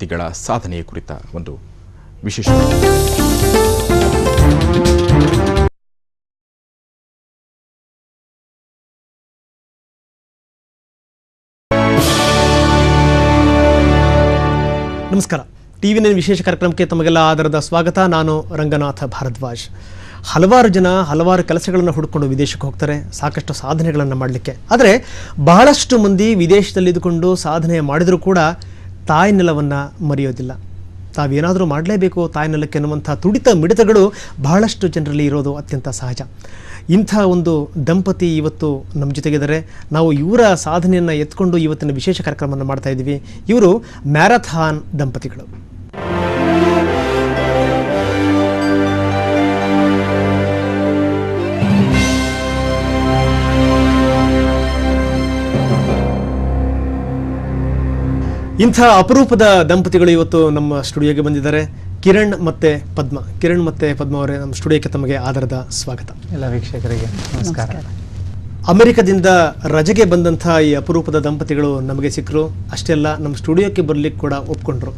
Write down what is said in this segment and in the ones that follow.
ದಂಪತಿಗಳ ಸಾಧನೆಯ ಕುರಿತ ಒಂದು ವಿಶೇಷ. ನಮಸ್ಕಾರ. ಟಿವಿ9 ವಿಶೇಷ ಕಾರ್ಯಕ್ರಮಕ್ಕೆ ತಮಗೆಲ್ಲ ಆದರದ ಸ್ವಾಗತ. ನಾನು ರಂಗನಾಥ ಭಾರದ್ವಾಜ್. ಹಲವಾರು ಜನ ಹಲವಾರು ಕೆಲಸಗಳನ್ನು ಹುಡುಕೊಂಡು ವಿದೇಶಕ್ಕೆ ಹೋಗ್ತಾರೆ, ಸಾಕಷ್ಟು ಸಾಧನೆಗಳನ್ನು ಮಾಡಲಿಕ್ಕೆ. ಆದರೆ ಬಹಳಷ್ಟು ಮಂದಿ ವಿದೇಶದಲ್ಲಿದ್ದುಕೊಂಡು ಸಾಧನೆ ಮಾಡಿದರೂ ಕೂಡ ತಾಯಿ ನೆಲವನ್ನು ಮರೆಯೋದಿಲ್ಲ. ತಾವೇನಾದರೂ ಮಾಡಲೇಬೇಕು ತಾಯಿ ನೆಲಕ್ಕೆ ಅನ್ನುವಂಥ ತುಡಿತ ಮಿಡಿತಗಳು ಬಹಳಷ್ಟು ಜನರಲ್ಲಿ ಇರೋದು ಅತ್ಯಂತ ಸಹಜ. ಇಂಥ ಒಂದು ದಂಪತಿ ಇವತ್ತು ನಮ್ಮ ಜೊತೆಗಿದ್ದಾರೆ. ನಾವು ಇವರ ಸಾಧನೆಯನ್ನು ಎತ್ಕೊಂಡು ಇವತ್ತಿನ ವಿಶೇಷ ಕಾರ್ಯಕ್ರಮವನ್ನು ಮಾಡ್ತಾ ಇದ್ದೀವಿ. ಇವರು ಮ್ಯಾರಥಾನ್ ದಂಪತಿಗಳು. ಇಂಥ ಅಪರೂಪದ ದಂಪತಿಗಳು ಇವತ್ತು ನಮ್ಮ ಸ್ಟುಡಿಯೋಗೆ ಬಂದಿದ್ದಾರೆ. ಕಿರಣ್ ಮತ್ತೆ ಪದ್ಮ. ಕಿರಣ್ ಮತ್ತೆ ಪದ್ಮ ಅವರೇ, ನಮ್ಮ ಸ್ಟುಡಿಯೋಕ್ಕೆ ತಮಗೆ ಆದರದ ಸ್ವಾಗತ. ಎಲ್ಲ ವೀಕ್ಷಕರಿಗೆ ನಮಸ್ಕಾರ. ಅಮೆರಿಕದಿಂದ ರಜೆಗೆ ಬಂದಂಥ ಈ ಅಪರೂಪದ ದಂಪತಿಗಳು ನಮಗೆ ಸಿಕ್ಕರು. ಅಷ್ಟೇ ಅಲ್ಲ, ನಮ್ಮ ಸ್ಟುಡಿಯೋಕ್ಕೆ ಬರಲಿಕ್ಕೆ ಕೂಡ ಒಪ್ಕೊಂಡ್ರು.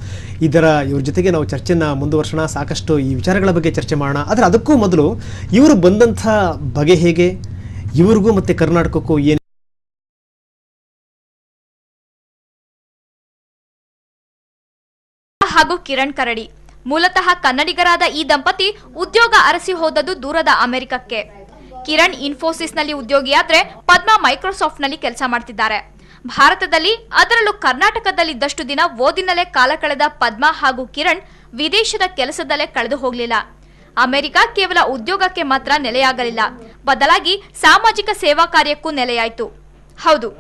ಇವ್ರ ಜೊತೆಗೆ ನಾವು ಚರ್ಚೆನ ಮುಂದುವರ್ಸೋಣ, ಸಾಕಷ್ಟು ಈ ವಿಚಾರಗಳ ಬಗ್ಗೆ ಚರ್ಚೆ ಮಾಡೋಣ. ಆದರೆ ಅದಕ್ಕೂ ಮೊದಲು ಇವರು ಬಂದಂಥ ಬಗೆ ಹೇಗೆ, ಇವ್ರಿಗೂ ಮತ್ತು ಕರ್ನಾಟಕಕ್ಕೂ ಏನು ಹಾಗೂ ಕಿರಣ್ ಕರಡಿ ಮೂಲತಃ ಕನ್ನಡಿಗರಾದ ಈ ದಂಪತಿ ಉದ್ಯೋಗ ಅರಸಿ ಹೋದದ್ದು ದೂರದ ಅಮೆರಿಕಕ್ಕೆ. ಕಿರಣ್ ಇನ್ಫೋಸಿಸ್ನಲ್ಲಿ ಉದ್ಯೋಗಿಯಾದ್ರೆ ಪದ್ಮ ಮೈಕ್ರೋಸಾಫ್ಟ್ನಲ್ಲಿ ಕೆಲಸ ಮಾಡ್ತಿದ್ದಾರೆ. ಭಾರತದಲ್ಲಿ, ಅದರಲ್ಲೂ ಕರ್ನಾಟಕದಲ್ಲಿದ್ದಷ್ಟು ದಿನ ಓದಿನಲ್ಲೇ ಕಾಲ ಕಳೆದ ಪದ್ಮ ಹಾಗೂ ಕಿರಣ್ ವಿದೇಶದ ಕೆಲಸದಲ್ಲೇ ಕಳೆದು ಹೋಗಲಿಲ್ಲ. ಅಮೆರಿಕ ಕೇವಲ ಉದ್ಯೋಗಕ್ಕೆ ಮಾತ್ರ ನೆಲೆಯಾಗಲಿಲ್ಲ, ಬದಲಾಗಿ ಸಾಮಾಜಿಕ ಸೇವಾ ಕಾರ್ಯಕ್ಕೂ ನೆಲೆಯಾಯಿತು. ಹೌದು,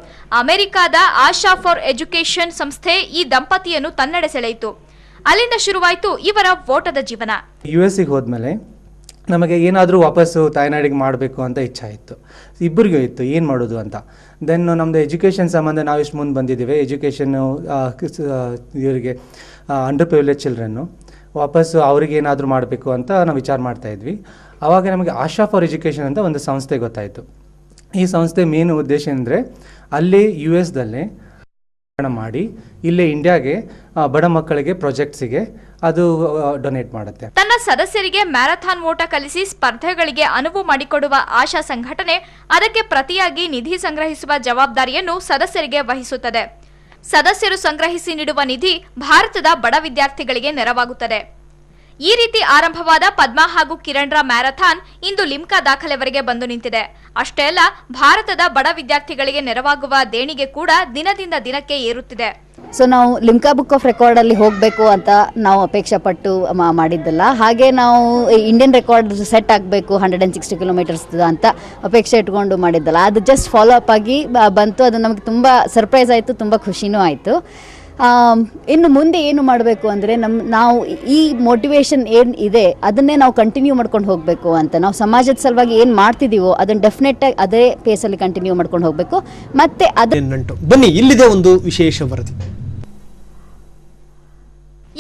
ಅಮೆರಿಕದ ಆಶಾ ಫಾರ್ ಎಜುಕೇಶನ್ ಸಂಸ್ಥೆ ಈ ದಂಪತಿಯನ್ನು ತನ್ನೆಡೆ ಸೆಳೆಯಿತು. ಅಲ್ಲಿಂದ ಶುರುವಾಯಿತು ಇವರ ಓಟದ ಜೀವನ. US ಗೆ ಹೋದ್ಮೇಲೆ ನಮಗೆ ಏನಾದರೂ ವಾಪಸ್ಸು ತಾಯ್ನಾಡಿಗೆ ಮಾಡಬೇಕು ಅಂತ ಇಚ್ಛೆ ಇತ್ತು, ಇಬ್ಬರಿಗೂ ಇತ್ತು ಏನು ಮಾಡೋದು ಅಂತ. ದೆನ್ ನಮ್ಮದು ಎಜುಕೇಷನ್ ಸಂಬಂಧ ನಾವು ಇಷ್ಟು ಮುಂದೆ ಬಂದಿದ್ದೀವಿ. ಎಜುಕೇಷನ್ನು ಇವರಿಗೆ ಅಂಡರ್ ಪ್ರಿವಿಲೇಜ್ ಚಿಲ್ಡ್ರನ್ನು ವಾಪಸ್ಸು ಅವ್ರಿಗೆ ಏನಾದರೂ ಮಾಡಬೇಕು ಅಂತ ನಾವು ವಿಚಾರ ಮಾಡ್ತಾಯಿದ್ವಿ. ಆವಾಗ ನಮಗೆ ಆಶಾ ಫಾರ್ ಎಜುಕೇಷನ್ ಅಂತ ಒಂದು ಸಂಸ್ಥೆ ಗೊತ್ತಾಯಿತು. ಈ ಸಂಸ್ಥೆ ಮೇನ್ ಉದ್ದೇಶ ಅಂದರೆ ಅಲ್ಲಿ US ದಲ್ಲಿ ಮಾಡಿ ಇಲ್ಲೇ ಇಂಡಿಯಾಗೆ ಬಡ ಮಕ್ಕಳಿಗೆ ಪ್ರಾಜೆಕ್ಟ್ಸಿಗೆ ಅದು ಡೊನೇಟ್ ಮಾಡುತ್ತೆ. ತನ್ನ ಸದಸ್ಯರಿಗೆ ಮ್ಯಾರಥಾನ್ ಓಟ ಕಲಿಸಿ ಸ್ಪರ್ಧೆಗಳಿಗೆ ಅನುವು ಮಾಡಿಕೊಡುವ ಆಶಾ ಸಂಘಟನೆ ಅದಕ್ಕೆ ಪ್ರತಿಯಾಗಿ ನಿಧಿ ಸಂಗ್ರಹಿಸುವ ಜವಾಬ್ದಾರಿಯನ್ನು ಸದಸ್ಯರಿಗೆ ವಹಿಸುತ್ತದೆ. ಸದಸ್ಯರು ಸಂಗ್ರಹಿಸಿ ನೀಡುವ ನಿಧಿ ಭಾರತದ ಬಡ ವಿದ್ಯಾರ್ಥಿಗಳಿಗೆ ನೆರವಾಗುತ್ತದೆ. ಈ ರೀತಿ ಆರಂಭವಾದ ಪದ್ಮ ಹಾಗೂ ಕಿರಣ್ರ ಮ್ಯಾರಥಾನ್ ಇಂದು ಲಿಮ್ಕಾ ದಾಖಲೆವರೆಗೆ ಬಂದು ನಿಂತಿದೆ. ಅಷ್ಟೇ ಅಲ್ಲ, ಭಾರತದ ಬಡ ವಿದ್ಯಾರ್ಥಿಗಳಿಗೆ ನೆರವಾಗುವ ದೇಣಿಗೆ ಕೂಡ ದಿನದಿಂದ ದಿನಕ್ಕೆ ಏರುತ್ತಿದೆ. ಸೊ ನಾವು ಲಿಮ್ಕಾ ಬುಕ್ ಆಫ್ ರೆಕಾರ್ಡ್ ಅಲ್ಲಿ ಹೋಗಬೇಕು ಅಂತ ನಾವು ಅಪೇಕ್ಷೆ ಪಟ್ಟು ಮಾಡಿದ್ದಲ್ಲ. ಹಾಗೆ ನಾವು ಇಂಡಿಯನ್ ರೆಕಾರ್ಡ್ ಸೆಟ್ ಆಗಬೇಕು 160 ಕಿಲೋಮೀಟರ್ಸ್ ಅಂತ ಅಪೇಕ್ಷೆ ಇಟ್ಕೊಂಡು ಮಾಡಿದ್ದಲ್ಲ. ಅದು ಜಸ್ಟ್ ಫಾಲೋ ಅಪ್ ಆಗಿ ಬಂತು. ಅದು ನಮಗೆ ತುಂಬ ಸರ್ಪ್ರೈಸ್ ಆಯಿತು, ತುಂಬ ಖುಷಿನೂ ಆಯಿತು. ಇನ್ನು ಮುಂದೆ ಏನು ಮಾಡಬೇಕು ಅಂದರೆ ನಾವು ಈ ಮೋಟಿವೇಶನ್ ಏನು ಇದೆ ಅದನ್ನೇ ನಾವು ಕಂಟಿನ್ಯೂ ಮಾಡ್ಕೊಂಡು ಹೋಗಬೇಕು ಅಂತ. ನಾವು ಸಮಾಜದ ಸಲುವಾಗಿ ಏನು ಮಾಡ್ತಿದ್ದೀವೋ ಅದನ್ನು ಡೆಫಿನೆಟಾಗಿ ಅದೇ ಪೇಸಲ್ಲಿ ಕಂಟಿನ್ಯೂ ಮಾಡ್ಕೊಂಡು ಹೋಗಬೇಕು. ಮತ್ತು ನಂಟು ಬನ್ನಿ, ಇಲ್ಲಿದೆ ಒಂದು ವಿಶೇಷ ವರದಿ.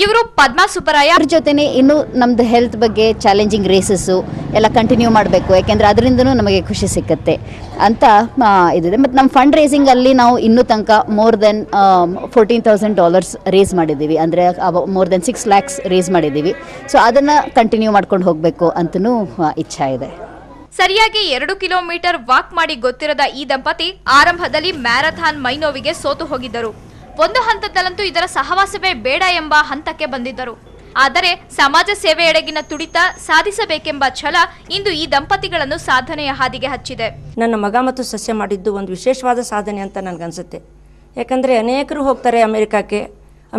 ಇವರು ಪದ್ಮಾ ಸುಬ್ಬರಾಯ. ಅದ್ರ ಜೊತೆನೆ ಇನ್ನು ನಮ್ದು ಹೆಲ್ತ್ ಬಗ್ಗೆ ಚಾಲೆಂಜಿಂಗ್ ರೇಸಸ್ಸು ಎಲ್ಲ ಕಂಟಿನ್ಯೂ ಮಾಡಬೇಕು, ಯಾಕೆಂದರೆ ಅದರಿಂದನೂ ನಮಗೆ ಖುಷಿ ಸಿಕ್ಕತ್ತೆ ಅಂತ ಇದಿದೆ. ಮತ್ತು ನಮ್ಮ ಫಂಡ್ ರೇಸಿಂಗಲ್ಲಿ ನಾವು ಇನ್ನೂ ತನಕ ಮೋರ್ ದೆನ್ $14,000 ರೇಸ್ ಮಾಡಿದ್ದೀವಿ. ಅಂದರೆ ಮೋರ್ ದೆನ್ 6 lakhs ರೇಸ್ ಮಾಡಿದ್ದೀವಿ. ಸೊ ಅದನ್ನು ಕಂಟಿನ್ಯೂ ಮಾಡ್ಕೊಂಡು ಹೋಗಬೇಕು ಅಂತಲೂ ಇಚ್ಛೆ ಇದೆ. ಸರಿಯಾಗಿ 2 ಕಿಲೋಮೀಟರ್ ವಾಕ್ ಮಾಡಿ ಗೊತ್ತಿರದ ಈ ದಂಪತಿ ಆರಂಭದಲ್ಲಿ ಮ್ಯಾರಥಾನ್ ಮೈನೋವಿಗೆ ಸೋತು ಹೋಗಿದ್ದರು. ಒಂದು ಹಂತದಲ್ಲಂತೂ ಇದರ ಸಹವಾಸವೇ ಬೇಡ ಎಂಬ ಹಂತಕ್ಕೆ ಬಂದಿದ್ದರು. ಆದರೆ ಸಮಾಜ ಸೇವೆಯೆಡೆಗಿನ ತುಡಿತ, ಸಾಧಿಸಬೇಕೆಂಬ ಛಲ ಇಂದು ಈ ದಂಪತಿಗಳನ್ನು ಸಾಧನೆಯ ಹಾದಿಗೆ ಹಚ್ಚಿದೆ. ನನ್ನ ಮಗ ಮತ್ತು ಸಸ್ಯ ಮಾಡಿದ್ದು ಒಂದು ವಿಶೇಷವಾದ ಸಾಧನೆ ಅಂತ ನನಗನ್ಸುತ್ತೆ. ಯಾಕಂದರೆ ಅನೇಕರು ಹೋಗ್ತಾರೆ ಅಮೆರಿಕಕ್ಕೆ,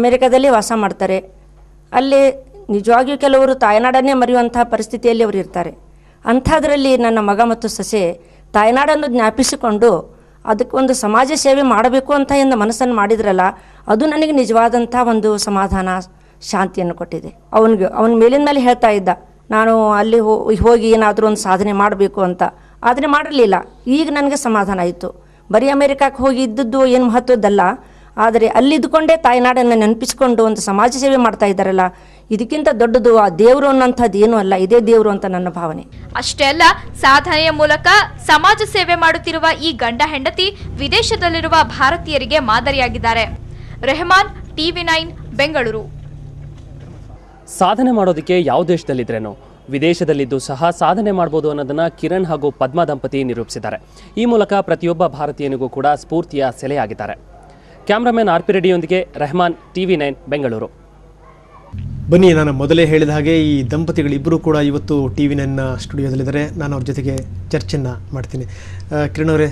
ಅಮೆರಿಕದಲ್ಲಿ ವಾಸ ಮಾಡ್ತಾರೆ. ಅಲ್ಲಿ ನಿಜವಾಗಿಯೂ ಕೆಲವರು ತಾಯ್ನಾಡನ್ನೇ ಮರೆಯುವಂತಹ ಪರಿಸ್ಥಿತಿಯಲ್ಲಿ ಅವರು ಇರ್ತಾರೆ. ಅಂಥದ್ರಲ್ಲಿ ನನ್ನ ಮಗ ಮತ್ತು ಸಸ್ಯ ತಾಯ್ನಾಡನ್ನು ಜ್ಞಾಪಿಸಿಕೊಂಡು ಅದಕ್ಕೆ ಒಂದು ಸಮಾಜ ಸೇವೆ ಮಾಡಬೇಕು ಅಂತ ಎಂದು ಮನಸ್ಸನ್ನು ಮಾಡಿದ್ರಲ್ಲ, ಅದು ನನಗೆ ನಿಜವಾದಂಥ ಒಂದು ಸಮಾಧಾನ, ಶಾಂತಿಯನ್ನು ಕೊಟ್ಟಿದೆ. ಅವನ ಮೇಲಿನ ಮೇಲೆ ಹೇಳ್ತಾ ಇದ್ದ, ನಾನು ಅಲ್ಲಿ ಹೋಗಿ ಏನಾದರೂ ಒಂದು ಸಾಧನೆ ಮಾಡಬೇಕು ಅಂತ. ಆದರೆ ಮಾಡಲಿಲ್ಲ. ಈಗ ನನಗೆ ಸಮಾಧಾನ ಆಯಿತು. ಬರೀ ಅಮೆರಿಕಕ್ಕೆ ಹೋಗಿ ಇದ್ದದ್ದು ಏನು ಮಹತ್ವದ್ದಲ್ಲ, ಆದರೆ ಅಲ್ಲಿದ್ದುಕೊಂಡೇ ತಾಯ್ನಾಡನ್ನು ನೆನಪಿಸಿಕೊಂಡು ಒಂದು ಸಮಾಜ ಸೇವೆ ಮಾಡ್ತಾ ಇದ್ದಾರಲ್ಲ, ಇದಕ್ಕಿಂತ ದೊಡ್ಡದು ಆ ದೇವರು ಅನ್ನೋಂಥದ್ದು ಏನೂ ಅಲ್ಲ, ಇದೇ ದೇವರು ಅಂತ ನನ್ನ ಭಾವನೆ. ಅಷ್ಟೇ ಅಲ್ಲ, ಸಾಧನೆಯ ಮೂಲಕ ಸಮಾಜ ಸೇವೆ ಮಾಡುತ್ತಿರುವ ಈ ಗಂಡ ಹೆಂಡತಿ ವಿದೇಶದಲ್ಲಿರುವ ಭಾರತೀಯರಿಗೆ ಮಾದರಿಯಾಗಿದ್ದಾರೆ. ರೆಹಮಾನ್, ಟಿವಿ9, ಬೆಂಗಳೂರು. ಸಾಧನೆ ಮಾಡೋದಕ್ಕೆ ಯಾವ ದೇಶದಲ್ಲಿದ್ರೇನೋ ವಿದೇಶದಲ್ಲಿದ್ದು ಸಹ ಸಾಧನೆ ಮಾಡ್ಬೋದು ಅನ್ನೋದನ್ನು ಕಿರಣ್ ಹಾಗೂ ಪದ್ಮಾ ದಂಪತಿ ನಿರೂಪಿಸಿದ್ದಾರೆ. ಈ ಮೂಲಕ ಪ್ರತಿಯೊಬ್ಬ ಭಾರತೀಯನಿಗೂ ಕೂಡ ಸ್ಫೂರ್ತಿಯ ಸೆಲೆಯಾಗಿದ್ದಾರೆ. ಕ್ಯಾಮ್ರಾಮನ್ ಆರ್ ಪಿ ರೆಡ್ಡಿಯೊಂದಿಗೆ ರೆಹಮಾನ್, TV9 ಬೆಂಗಳೂರು. ಬನ್ನಿ, ನಾನು ಮೊದಲೇ ಹೇಳಿದ ಹಾಗೆ ಈ ದಂಪತಿಗಳಿಬ್ಬರು ಕೂಡ ಇವತ್ತು TV9 ಸ್ಟುಡಿಯೋದಲ್ಲಿದ್ದಾರೆ. ನಾನು ಅವ್ರ ಜೊತೆಗೆ ಚರ್ಚೆಯನ್ನು ಮಾಡ್ತೀನಿ. ಕಿರಣ್ ಅವರೇ,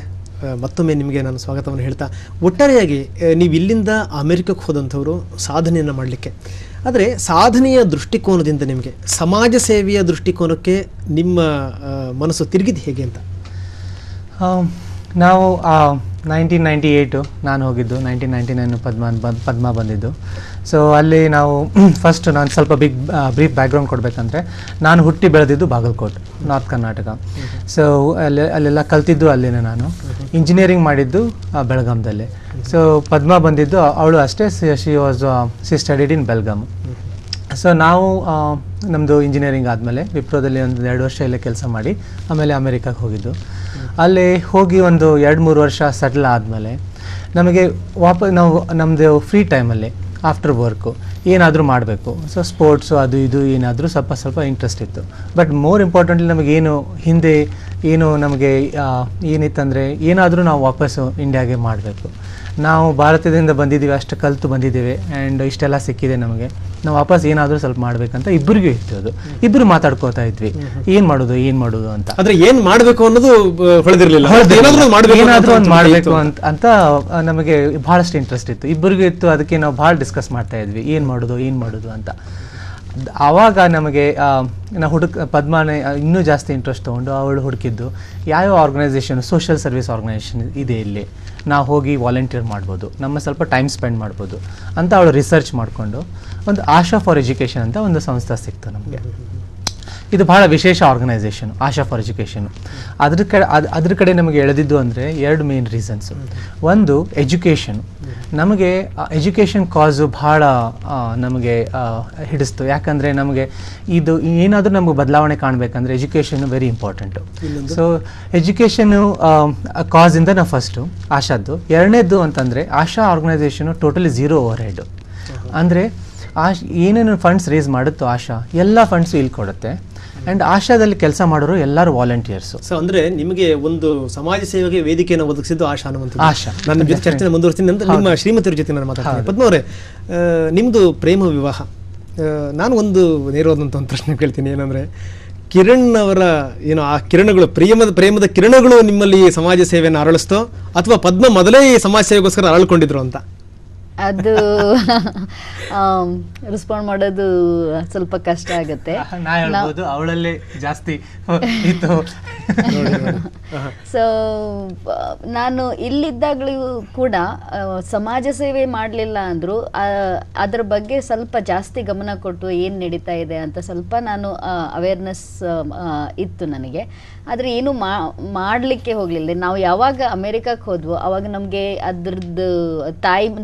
ಮತ್ತೊಮ್ಮೆ ನಿಮಗೆ ನಾನು ಸ್ವಾಗತವನ್ನು ಹೇಳ್ತಾ, ಒಟ್ಟಾರೆಯಾಗಿ ನೀವು ಇಲ್ಲಿಂದ ಅಮೆರಿಕಕ್ಕೆ ಹೋದಂಥವರು ಸಾಧನೆಯನ್ನು ಮಾಡಲಿಕ್ಕೆ, ಆದರೆ ಸಾಧನೆಯ ದೃಷ್ಟಿಕೋನದಿಂದ ನಿಮಗೆ ಸಮಾಜ ಸೇವೆಯ ದೃಷ್ಟಿಕೋನಕ್ಕೆ ನಿಮ್ಮ ಮನಸ್ಸು ತಿರುಗಿದ್ದು ಹೇಗೆ ಅಂತ? ನಾವು 1998 ನಾನು ಹೋಗಿದ್ದು, 1999 ಪದ್ಮಾ ಬಂದಿದ್ದು. ಸೊ ಅಲ್ಲಿ ನಾವು ಫಸ್ಟ್ ನಾನು ಸ್ವಲ್ಪ ಬ್ರೀಫ್ ಬ್ಯಾಕ್ಗ್ರೌಂಡ್ ಕೊಡಬೇಕಂದ್ರೆ, ನಾನು ಹುಟ್ಟಿ ಬೆಳೆದಿದ್ದು ಬಾಗಲಕೋಟೆ, ನಾರ್ತ್ ಕರ್ನಾಟಕ. ಸೊ ಅಲ್ಲೆಲ್ಲ ಕಲ್ತಿದ್ದು ಅಲ್ಲಿನೇ. ನಾನು ಇಂಜಿನಿಯರಿಂಗ್ ಮಾಡಿದ್ದು ಬೆಳಗಾಂದಲ್ಲಿ. ಸೊ ಪದ್ಮಾ ಬಂದಿದ್ದು ಅವಳು ಅಷ್ಟೇ, she studied in Belgaum. So ನಾವು ನಮ್ಮದು ಇಂಜಿನಿಯರಿಂಗ್ ಆದಮೇಲೆ ವಿಪ್ರೋದಲ್ಲಿ ಒಂದು 2 ವರ್ಷ ಇಲ್ಲೇ ಕೆಲಸ ಮಾಡಿ ಆಮೇಲೆ ಅಮೇರಿಕಾಗೆ ಹೋಗಿದ್ದು. ಅಲ್ಲಿ ಹೋಗಿ ಒಂದು 2-3 ವರ್ಷ ಸೆಟ್ಲ್ ಆದಮೇಲೆ ನಮಗೆ ನಾವು ನಮ್ಮದು ಫ್ರೀ ಟೈಮಲ್ಲಿ ಆಫ್ಟರ್ ವರ್ಕು ಏನಾದರೂ ಮಾಡಬೇಕು. ಸೊ ಸ್ಪೋರ್ಟ್ಸು ಅದು ಇದು ಏನಾದರೂ ಸ್ವಲ್ಪ ಇಂಟ್ರೆಸ್ಟ್ ಇತ್ತು. ಬಟ್ ಮೋರ್ ಇಂಪಾರ್ಟೆಂಟ್ಲಿ ನಮಗೇನು ಹಿಂದೆ ಏನು ನಮಗೆ ಏನಿತ್ತಂದರೆ, ಏನಾದರೂ ನಾವು ವಾಪಸ್ಸು ಇಂಡಿಯಾಗೆ ಮಾಡಬೇಕು. ನಾವು ಭಾರತದಿಂದ ಬಂದಿದ್ದೀವಿ, ಅಷ್ಟು ಕಲಿತು ಬಂದಿದ್ದೇವೆ, ಆ್ಯಂಡ್ ಇಷ್ಟೆಲ್ಲ ಸಿಕ್ಕಿದೆ ನಮಗೆ, ನಾವು ವಾಪಸ್ ಏನಾದರೂ ಸ್ವಲ್ಪ ಮಾಡಬೇಕಂತ ಇಬ್ಬರಿಗೂ ಇತ್ತು. ಅದು ಇಬ್ಬರು ಮಾತಾಡ್ಕೋತಾ ಇದ್ವಿ, ಏನು ಮಾಡೋದು ಅಂತ. ಆದರೆ ಏನು ಮಾಡಬೇಕು ಅನ್ನೋದು ಹೊಳೆದಿರಲಿಲ್ಲ, ಏನಾದರೂ ಒಂದು ಮಾಡಬೇಕು ಅಂತ ನಮಗೆ ಭಾಳಷ್ಟು ಇಂಟ್ರೆಸ್ಟ್ ಇತ್ತು, ಇಬ್ಬರಿಗೂ ಇತ್ತು. ಅದಕ್ಕೆ ನಾವು ಭಾಳ ಡಿಸ್ಕಸ್ ಮಾಡ್ತಾ ಇದ್ವಿ, ಏನು ಮಾಡೋದು ಅಂತ. ಆವಾಗ ನಮಗೆ ನಾವು ಪದ್ಮಾನೆ ಇನ್ನೂ ಜಾಸ್ತಿ ಇಂಟ್ರೆಸ್ಟ್ ತೊಗೊಂಡು ಅವಳು ಹುಡುಕಿದ್ದು ಯಾವ್ಯಾವ ಆರ್ಗನೈಸೇಷನ್, ಸೋಷಿಯಲ್ ಸರ್ವಿಸ್ ಆರ್ಗನೈಸೇಷನ್ ಇದೆ ಇಲ್ಲಿ, ನಾವು ಹೋಗಿ ವಾಲಂಟಿಯರ್ ಮಾಡ್ಬೋದು, ನಮ್ಮ ಸ್ವಲ್ಪ ಟೈಮ್ ಸ್ಪೆಂಡ್ ಮಾಡ್ಬೋದು ಅಂತ ಅವಳು ರಿಸರ್ಚ್ ಮಾಡಿಕೊಂಡು ಒಂದು ಆಶಾ ಫಾರ್ ಎಜುಕೇಷನ್ ಅಂತ ಒಂದು ಸಂಸ್ಥೆ ಸಿಕ್ತು ನಮಗೆ. ಇದು ಭಾಳ ವಿಶೇಷ ಆರ್ಗನೈಸೇಷನ್, ಆಶಾ ಫಾರ್ ಎಜುಕೇಷನ್. ಅದ್ರ ಕಡೆ ನಮಗೆ ಎಳೆದಿದ್ದು ಅಂದರೆ 2 ಮೇನ್ ರೀಸನ್ಸು. ಒಂದು ಎಜುಕೇಷನ್, ನಮಗೆ ಎಜುಕೇಷನ್ ಕಾಸು ಭಾಳ ನಮಗೆ ಹಿಡಿಸ್ತು. ಯಾಕಂದರೆ ನಮಗೆ ಇದು ಏನಾದರೂ ನಮಗೆ ಬದಲಾವಣೆ ಕಾಣಬೇಕಂದ್ರೆ education very important. So education ಕಾಸಿಂದ ನಾವು ಫಸ್ಟು ಆಶಾದ್ದು. ಎರಡನೇದು ಅಂತಂದರೆ Asha organisation totally 0 overhead. ಅಂದರೆ ಏನೇನು ಫಂಡ್ಸ್ ರೇಸ್ ಮಾಡುತ್ತೋ ಆಶಾ ಎಲ್ಲ ಫಂಡ್ಸು ಇಲ್ಲಿ ಕೊಡುತ್ತೆ. ಆ್ಯಂಡ್ ಆಶಾದಲ್ಲಿ ಕೆಲಸ ಮಾಡೋರು ಎಲ್ಲರೂ ವಾಲಂಟಿಯರ್ಸು. ಸೊ ಅಂದರೆ ನಿಮಗೆ ಒಂದು ಸಮಾಜ ಸೇವೆಗೆ ವೇದಿಕೆಯನ್ನು ಒದಗಿಸಿದ್ದು ಆಶಾ ಅನ್ನುವಂಥದ್ದು. ಆಶಾ ನನ್ನ ಜೊತೆ ಚರ್ಚೆ ಮುಂದುವರಿಸ್ತೀನಿ ಅಂತ ನಿಮ್ಮ ಶ್ರೀಮತಿಯರ ಜೊತೆ ನಾನು ಮಾತಾಡ್ತೀನಿ. ಪದ್ಮ ಅವರೇ, ನಿಮ್ಮದು ಪ್ರೇಮ ವಿವಾಹ. ನಾನು ಒಂದು ನೇರವಾದಂಥ ಒಂದು ಪ್ರಶ್ನೆ ಕೇಳ್ತೀನಿ, ಏನಂದರೆ ಕಿರಣ್ ಅವರ ಆ ಕಿರಣಗಳು, ಪ್ರೇಮದ ಕಿರಣಗಳು ನಿಮ್ಮಲ್ಲಿ ಸಮಾಜ ಸೇವೆಯನ್ನು ಅರಳಿಸ್ತೋ ಅಥವಾ ಪದ್ಮ ಮೊದಲೇ ಈ ಸಮಾಜ ಸೇವೆಗೋಸ್ಕರ ಅರಳ್ಕೊಂಡಿದ್ರು ಅಂತ? ಅದು ರೆಸ್ಪಾಂಡ್ ಮಾಡೋದು ಸ್ವಲ್ಪ ಕಷ್ಟ ಆಗುತ್ತೆ. ಅವಳಲ್ಲೇ ಜಾಸ್ತಿ ಇತ್ತು. ಸೊ ನಾನು ಇಲ್ಲಿದ್ದಾಗಲೂ ಕೂಡ ಸಮಾಜ ಸೇವೆ ಮಾಡಲಿಲ್ಲ ಅಂದರೂ ಅದರ ಬಗ್ಗೆ ಸ್ವಲ್ಪ ಜಾಸ್ತಿ ಗಮನ ಕೊಟ್ಟು ಏನು ನಡೀತಾ ಇದೆ ಅಂತ ಸ್ವಲ್ಪ ನಾನು ಅವೇರ್ನೆಸ್ ಇತ್ತು ನನಗೆ. ಆದರೆ ಏನು ಮಾಡಲಿಕ್ಕೆ ಹೋಗಲಿಲ್ಲ. ನಾವು ಯಾವಾಗ ಅಮೇರಿಕಕ್ಕೆ ಹೋದ್ವೋ ಆವಾಗ ನಮಗೆ ಅದ್ರದ್ದು